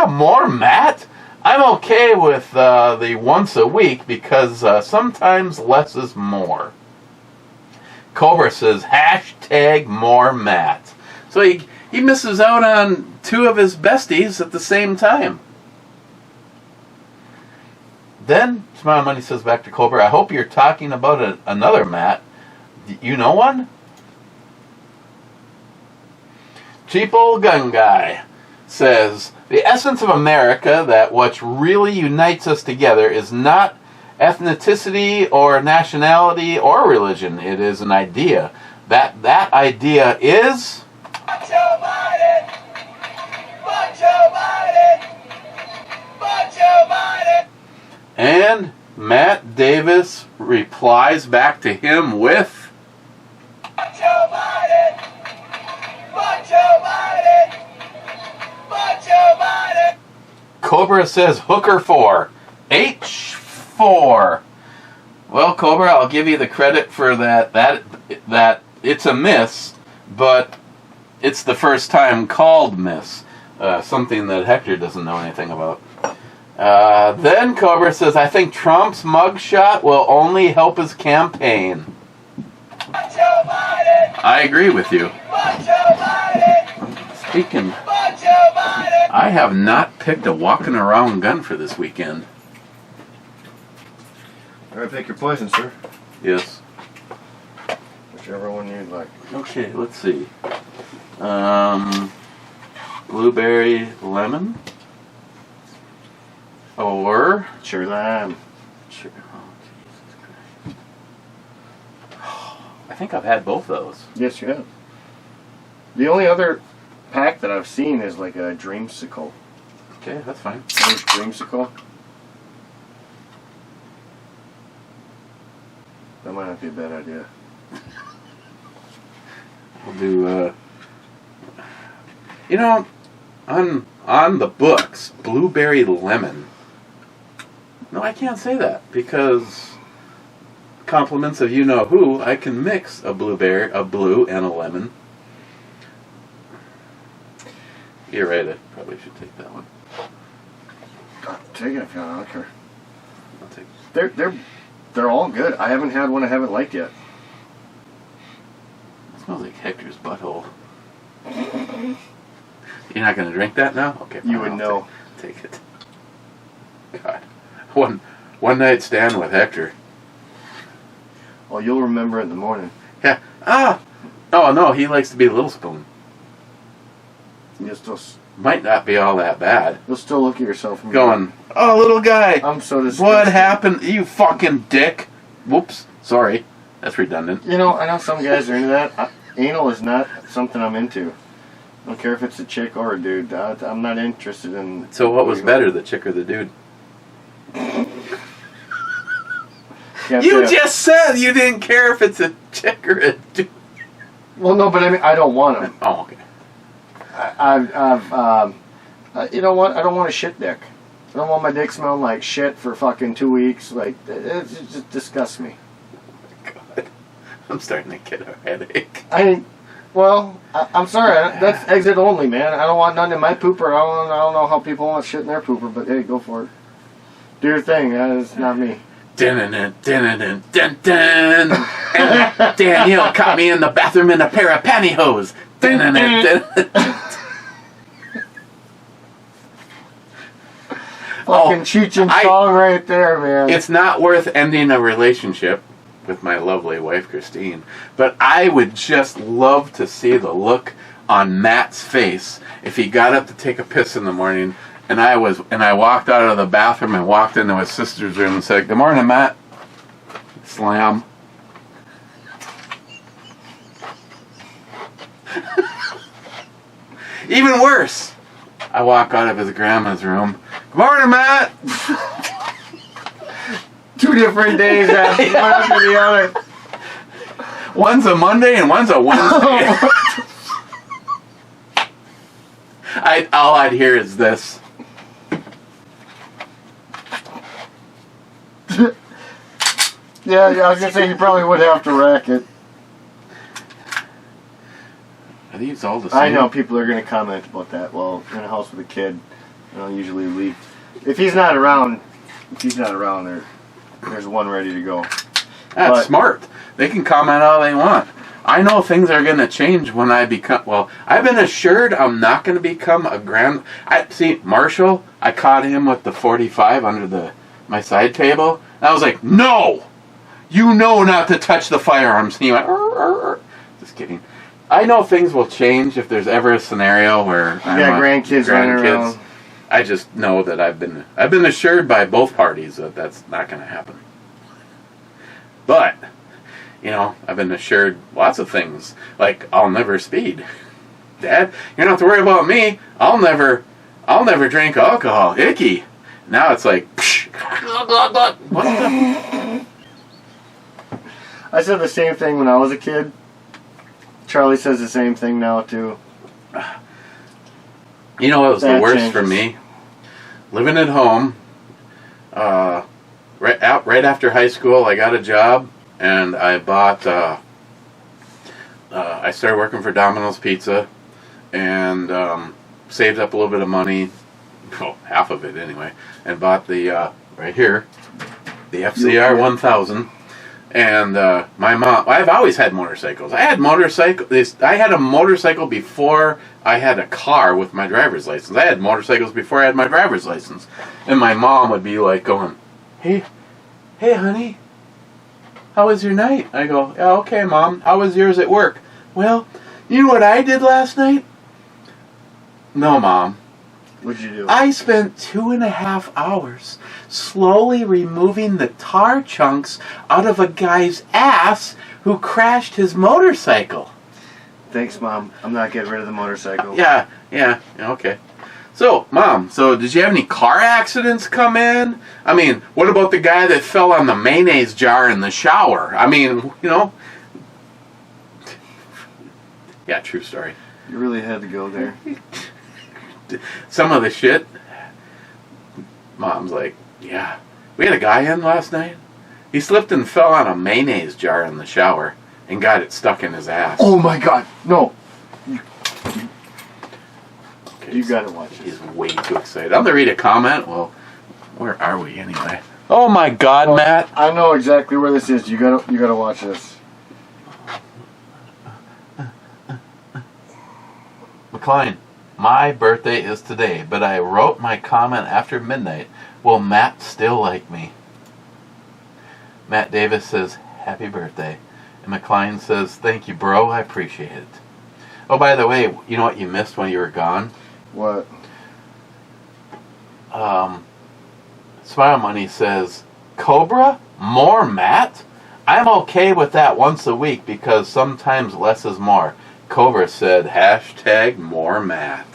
more Matt? I'm okay with the once a week because sometimes less is more. Cobra says, hashtag more Matt. So he misses out on two of his besties at the same time. Then Smile Money says back to Cobra, I hope you're talking about another Matt. You know one? Cheap Old Gun Guy says, the essence of America, that what really unites us together is not ethnicity or nationality or religion. It is an idea. That idea is... Joe Biden! Joe Biden! Joe Biden! And Matt Davis replies back to him with... Joe Biden! Joe Biden! Joe Biden! Cobra says hooker 4. H4. Well, Cobra, I'll give you the credit for that it's a miss, but it's the first time called miss. Something that Hector doesn't know anything about. Then Cobra says, I think Trump's mugshot will only help his campaign. Joe Biden! I agree with you. Joe Biden! Speaking, Joe Biden! I have not picked a walking around gun for this weekend. All right, pick your poison, sir. Yes. Whichever one you'd like. Okay, let's see. Blueberry lemon. Or... Sure lime. Sure. Oh, Jesus Christ. I think I've had both those. Yes, you have. The only other pack that I've seen is like a dreamsicle. Okay, that's fine. Orange dreamsicle. That might not be a bad idea. We'll do, on the books, blueberry lemon. No, I can't say that because compliments of you-know-who, I can mix a blueberry, a blue, and a lemon. You're right, I probably should take that one. Take it if you want. I don't care. I'll take it. They're all good. I haven't had one I haven't liked yet. It smells like Hector's butthole. You're not going to drink that now? Okay, fine, You would I'll know. Take it. God. One night stand with Hector. Well, you'll remember it in the morning. Yeah. Oh, no, he likes to be Little Spoon. Might not be all that bad. You'll still look at yourself and Going, oh, little guy. I'm so disgusted. What happened? You fucking dick. Whoops. Sorry. That's redundant. You know, I know some guys are into that. Anal is not something I'm into. I don't care if it's a chick or a dude. I'm not interested in... So what was better, the chick or the dude? You just said you didn't care if it's a chick or a dude. Well, no, but I mean, I don't want them. Oh, okay. You know what? I don't want a shit dick. I don't want my dick smelling like shit for fucking 2 weeks. Like, it just disgusts me. God, I'm starting to get a headache. I'm sorry. That's exit only, man. I don't want none in my pooper. I don't know how people want shit in their pooper, but hey, go for it. Do your thing. It's not me. And Danielle caught me in the bathroom in a pair of pantyhose. Fucking Cheech and Chong right there, man. It's not worth ending a relationship with my lovely wife, Christine, but I would just love to see the look on Matt's face if he got up to take a piss in the morning and I walked out of the bathroom and walked into his sister's room and said, "Good morning, Matt." Slam. Even worse, I walk out of his grandma's room, Good morning, Matt. 2 different days after one after the other. One's a Monday and one's a Wednesday. All I'd hear is this. Yeah, I was gonna say you probably would have to rack it. Are these all the same? I know people are gonna comment about that. Well, in a house with a kid, I don't usually leave. If he's not around, there's one ready to go. That's smart. They can comment all they want. I know things are going to change when I become... Well, I've been assured I'm not going to become a grand... See, Marshall, I caught him with the 45 under my side table. And I was like, no! You know not to touch the firearms. And he went, "Arr, arr, arr." Just kidding. I know things will change if there's ever a scenario where... You got grandkids running around. I just know that I've been assured by both parties that that's not going to happen. But... I've been assured lots of things, like I'll never speed. Dad, you don't have to worry about me. I'll never drink alcohol. Icky. Now it's like, psh, what the? I said the same thing when I was a kid. Charlie says the same thing now too. You know what was the worst changes for me? Living at home. Right after high school, I got a job. And I bought, I started working for Domino's Pizza and saved up a little bit of money, well, half of it anyway, and bought the, right here, the FCR 1000. And my mom, I've always had motorcycles. I had a motorcycle before I had a car with my driver's license. I had motorcycles before I had my driver's license. And my mom would be like going, hey honey. How was your night? I go, yeah, okay, Mom. How was yours at work? Well, you know what I did last night? No, Mom. What'd you do? I spent 2.5 hours slowly removing the tar chunks out of a guy's ass who crashed his motorcycle. Thanks, Mom. I'm not getting rid of the motorcycle. Yeah, okay. So, Mom, did you have any car accidents come in? I mean, what about the guy that fell on the mayonnaise jar in the shower? I mean, Yeah, true story. You really had to go there. Some of the shit, Mom's like, yeah. We had a guy in last night. He slipped and fell on a mayonnaise jar in the shower and got it stuck in his ass. Oh my God, no. Okay, You gotta watch this. He's way too excited. I'm gonna read a comment. Well, where are we anyway? Oh my God, Matt! I know exactly where this is. You gotta watch this. McLean, my birthday is today, but I wrote my comment after midnight. Will Matt still like me? Matt Davis says, happy birthday. And McLean says, thank you, bro. I appreciate it. Oh, by the way, you know what you missed when you were gone? What? Smile Money says, Cobra? More Matt? I'm okay with that once a week because sometimes less is more. Cobra said, hashtag more Matt.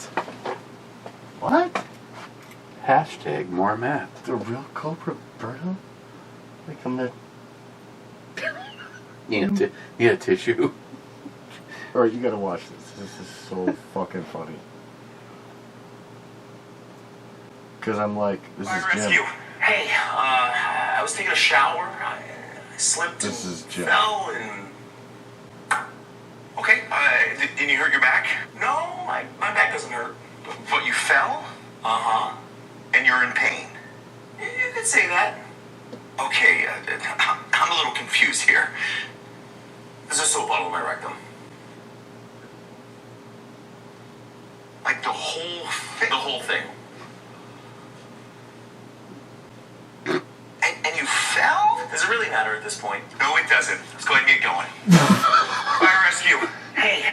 What? Hashtag more Matt. The real Cobra Berto? Like I'm not... Need a tissue? Alright, you gotta watch this. This is so fucking funny. Because I'm like, this is Jim. Rescue. Hey, I was taking a shower. I slipped This and is Jim. fell and... Okay, didn't you hurt your back? No, my back doesn't hurt. But you fell? Uh-huh. And you're in pain? You could say that. Okay, I'm a little confused here. There's a soap bottle in my rectum. Like the whole thing? The whole thing. And you fell? Does it really matter at this point? No, it doesn't. Let's go ahead and get going. Fire rescue. Hey.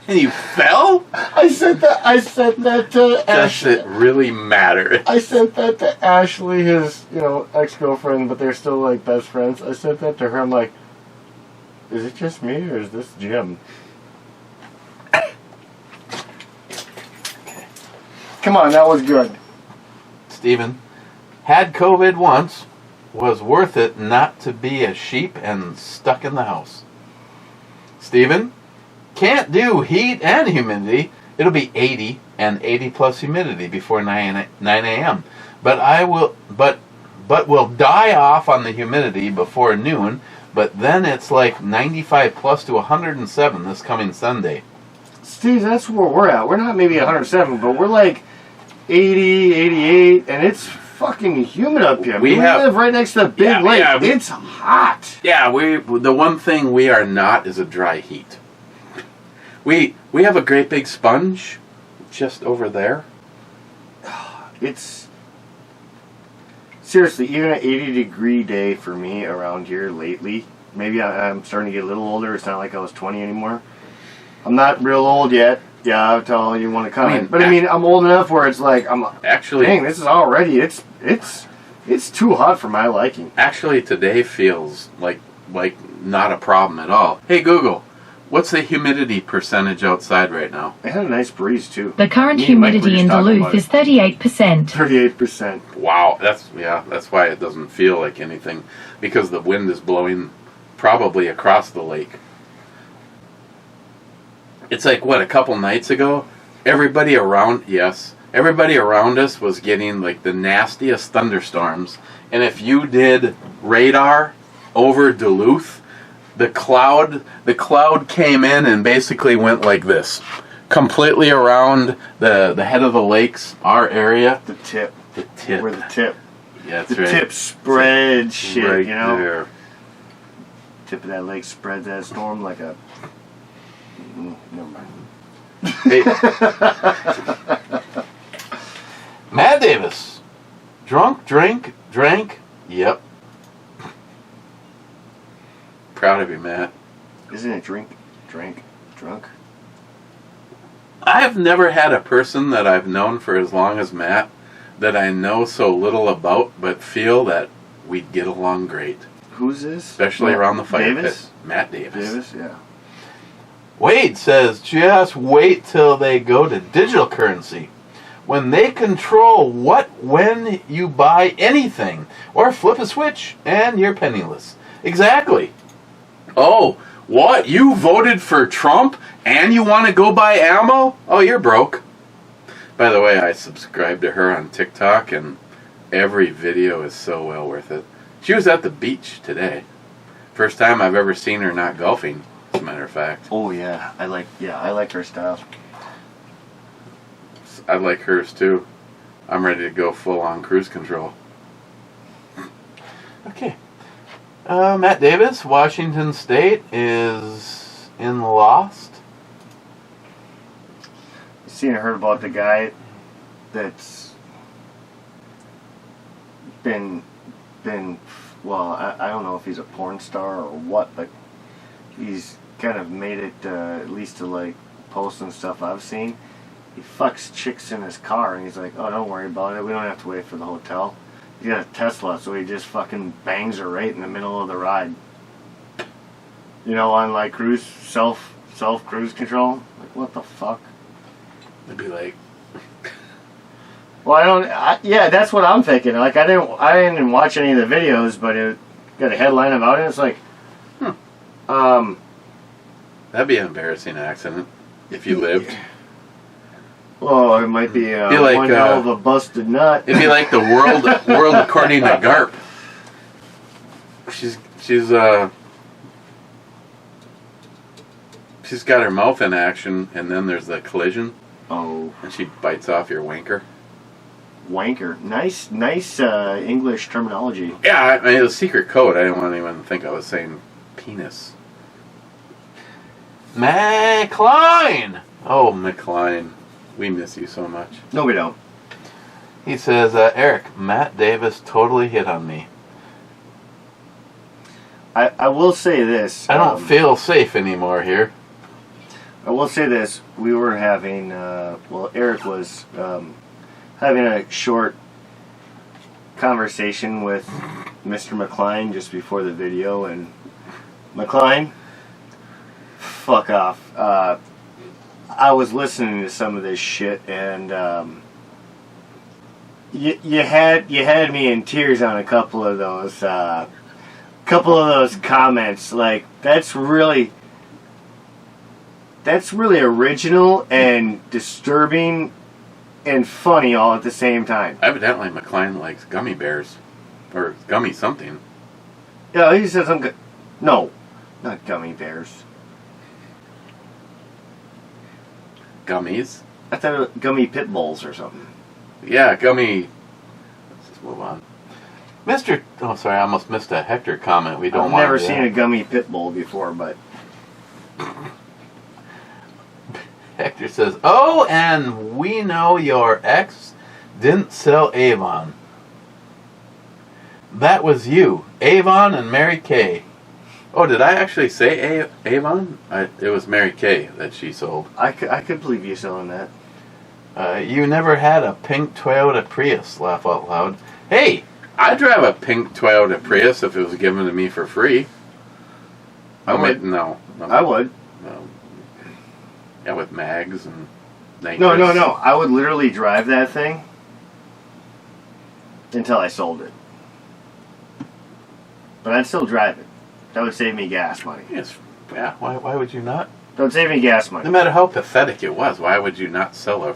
And you fell? I sent that to Does it really matter? I sent that to Ashley, his, ex-girlfriend, but they're still like best friends. I sent that to her. I'm like, is it just me or is this Jim? Come on, that was good. Stephen, had COVID once, was worth it not to be a sheep and stuck in the house. Stephen, can't do heat and humidity. It'll be 80 and 80 plus humidity before 9 a.m. But will die off on the humidity before noon. But then it's like 95 plus to 107 this coming Sunday. Steve, that's where we're at. We're not maybe 107, but we're like 80, 88, and it's fucking humid up here. We live right next to the big lake. Yeah, it's hot. Yeah, the one thing we are not is a dry heat. We have a great big sponge just over there. It's seriously, even an 80-degree day for me around here lately. Maybe I'm starting to get a little older. It's not like I was 20 anymore. I'm not real old yet. Yeah, I'll tell you want to comment. But I mean, I'm old enough where it's like dang, this is already it's too hot for my liking. Actually, today feels like not a problem at all. Hey Google, what's the humidity percentage outside right now? It had a nice breeze too. The current humidity in Duluth is 38%. 38%. Wow, that's why it doesn't feel like anything, because the wind is blowing probably across the lake. It's like, what, a couple nights ago, everybody around us was getting like the nastiest thunderstorms, and if you did radar over Duluth, the cloud came in and basically went like this, completely around the head of the lakes, our area. The tip. Where the tip. Yeah, that's the right. Tip spread shit, right, you know? There. Tip of that lake spread that storm like a... never mind. Hey. Matt Davis. Drank. Yep. Proud of you, Matt. Isn't it drunk? I've never had a person that I've known for as long as Matt that I know so little about, but feel that we'd get along great. Who's this? Especially around the fire Davis? pit. Matt Davis. Davis, yeah. Wade says, just wait till they go to digital currency. When they control when you buy anything, or flip a switch, and you're penniless. Exactly. Oh, what? You voted for Trump, and you want to go buy ammo? Oh, you're broke. By the way, I subscribe to her on TikTok, and every video is so well worth it. She was at the beach today. First time I've ever seen her not golfing, as a matter of fact. Oh yeah, I like her style. I like hers too. I'm ready to go full on cruise control. Okay. Matt Davis, Washington State is in Lost. Seen or heard about the guy that's been well, I don't know if he's a porn star or what, but he's kind of made it at least to like posts and stuff I've seen. He fucks chicks in his car and he's like, oh, don't worry about it, we don't have to wait for the hotel. He's got a Tesla, so he just fucking bangs her right in the middle of the ride. You know, on like self cruise control. Like, what the fuck? It'd be like, well, yeah, that's what I'm thinking. Like, I didn't watch any of the videos, but it got a headline about it. It's like, that'd be an embarrassing accident if you lived. Oh, it might be like, one hell of a busted nut. It'd be like the world according to Garp. She's got her mouth in action, and then there's the collision. Oh. And she bites off your wanker. Wanker. Nice English terminology. Yeah, I mean, it was secret code. I didn't want anyone to think I was saying penis. McCline! Oh, McCline. We miss you so much. No, we don't. He says, Eric, Matt Davis totally hit on me. I will say this. I don't feel safe anymore here. I will say this. We were having, Eric was having a short conversation with Mr. McCline just before the video, and McCline, fuck off. I was listening to some of this shit, and You had me in tears on a couple of those comments. Like that's really original and disturbing and funny all at the same time. Evidently, McLean likes gummy bears or gummy something. Yeah, he says no, not gummy bears. Gummies. I thought it was gummy pit bulls or something. Yeah, gummy. Let's just move on. Mr. Oh, sorry, I almost missed a Hector comment. We don't I've want never to seen a gummy pit bull before, but Hector says, "Oh, and we know your ex didn't sell Avon. That was you, Avon and Mary Kay." Oh, did I actually say Avon? It was Mary Kay that she sold. I could believe you selling that. You never had a pink Toyota Prius, laugh out loud. Hey, I'd drive a pink Toyota Prius if it was given to me for free. I would. No. I would. No. Yeah, with mags and nitrous. No. I would literally drive that thing until I sold it. But I'd still drive it. That would save me gas money. Yes. Yeah, why would you not? That would save me gas money. No matter how pathetic it was, why would you not sell or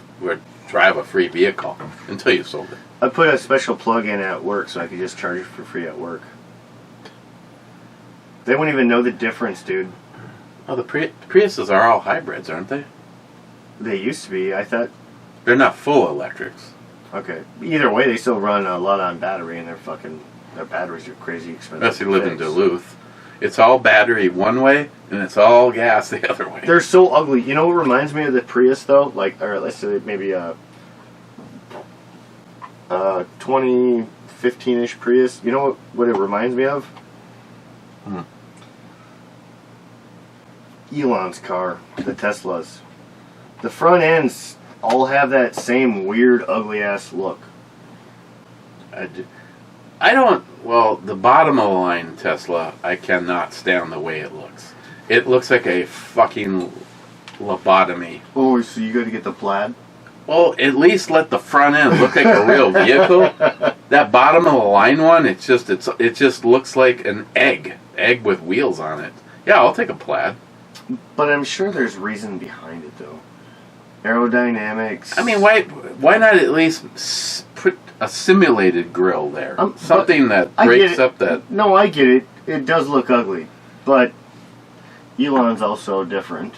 drive a free vehicle until you sold it? I put a special plug-in at work so I could just charge it for free at work. They wouldn't even know the difference, dude. Oh, the Priuses are all hybrids, aren't they? They used to be. I thought. They're not full electrics. Okay. Either way, they still run a lot on battery, and their batteries are crazy expensive. Unless you live in Duluth. It's all battery one way, and it's all gas the other way. They're so ugly. You know what reminds me of the Prius, though? Like, or let's say maybe a 2015-ish Prius. You know what it reminds me of? Elon's car, the Teslas. The front ends all have that same weird, ugly-ass look. I don't. Well, the bottom of the line Tesla, I cannot stand the way it looks. It looks like a fucking lobotomy. Oh, so you got to get the plaid? Well, at least let the front end look like a real vehicle. That bottom of the line one, it just looks like an egg with wheels on it. Yeah, I'll take a plaid. But I'm sure there's reason behind it, though. Aerodynamics. I mean, why not at least put a simulated grill there? Something that breaks up that... No, I get it. It does look ugly. But Elon's also different.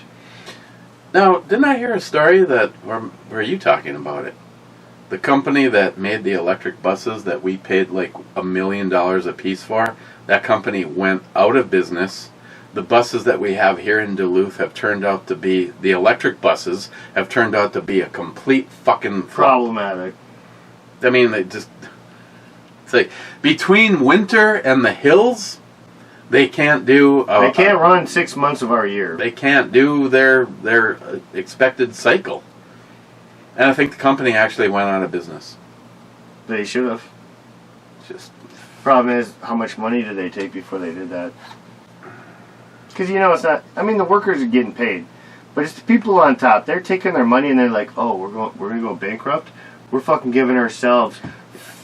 Now, didn't I hear a story that... Or were you talking about it? The company that made the electric buses that we paid like $1 million a piece for, that company went out of business. The buses that we have here in Duluth have turned out to be... The electric buses have turned out to be a complete fucking... Problematic. I mean, they just... It's like, between winter and the hills, they can't do... they can't run 6 months of our year. They can't do their expected cycle. And I think the company actually went out of business. They should have. Just... Problem is, how much money did they take before they did that? Because, you know, it's not... I mean, the workers are getting paid. But it's the people on top. They're taking their money and they're like, oh, we're going to go bankrupt? We're fucking giving ourselves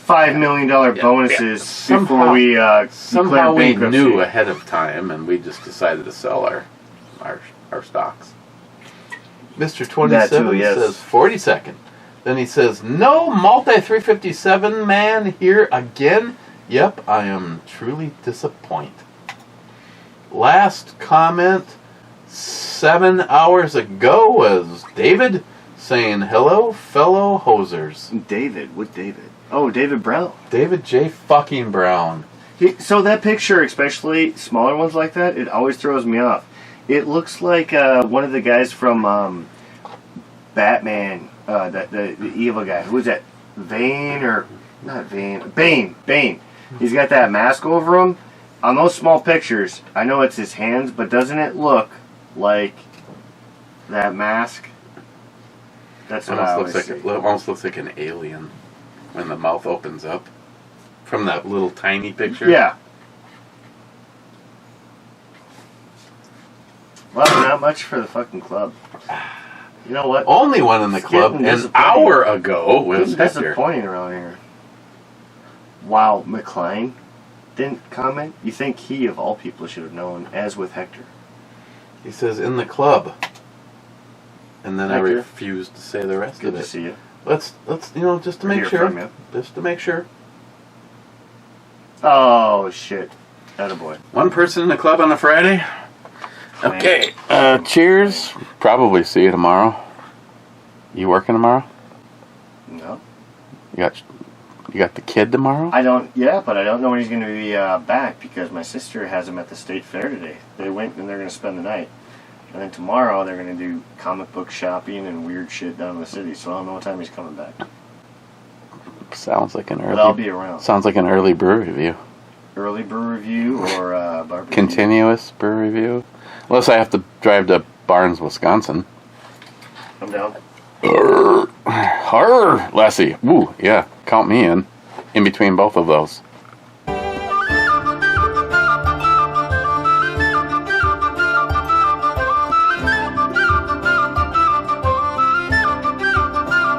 $5 million bonuses before we somehow we bankruptcy. knew ahead of time, and we just decided to sell our stocks. Mr. 27 yes. says 42nd. Then he says, no multi 357 man here again. Yep, I am truly disappointed. Last comment 7 hours ago was David saying, hello, fellow hosers. David? What David? Oh, David Brown. David J. fucking Brown. So that picture, especially smaller ones like that, it always throws me off. It looks like one of the guys from Batman, the evil guy. Who is that? Vane or... Not Vane. Bane. He's got that mask over him. On those small pictures, I know it's his hands, but doesn't it look like that mask? That's what I always see. It almost looks like an alien when the mouth opens up from that little tiny picture. Yeah. Well, not much for the fucking club. You know what? Only one in the club getting an disappointing. hour ago was It's Hector. disappointing around here. Wow, McCline didn't comment. You think he, of all people, should have known, as with Hector. He says in the club. And then I Hector. refused to say the rest Good of to it. see you. Let's just to We're make here sure. from you. Just to make sure. Oh, shit. Attaboy. One person in the club on a Friday. Okay. Cheers. Probably see you tomorrow. You working tomorrow? No. You got the kid tomorrow? I don't, yeah, but I don't know when he's going to be back because my sister has him at the state fair today. They went and they're going to spend the night. And then tomorrow they're going to do comic book shopping and weird shit down in the city. So I don't know what time he's coming back. Sounds like an But I'll early. be around. Sounds like an early brew review. Early brew review or barbecue. Continuous brew review. Unless I have to drive to Barnes, Wisconsin. I'm down. Arr, Lassie. Ooh, yeah. Count me in. In between both of those.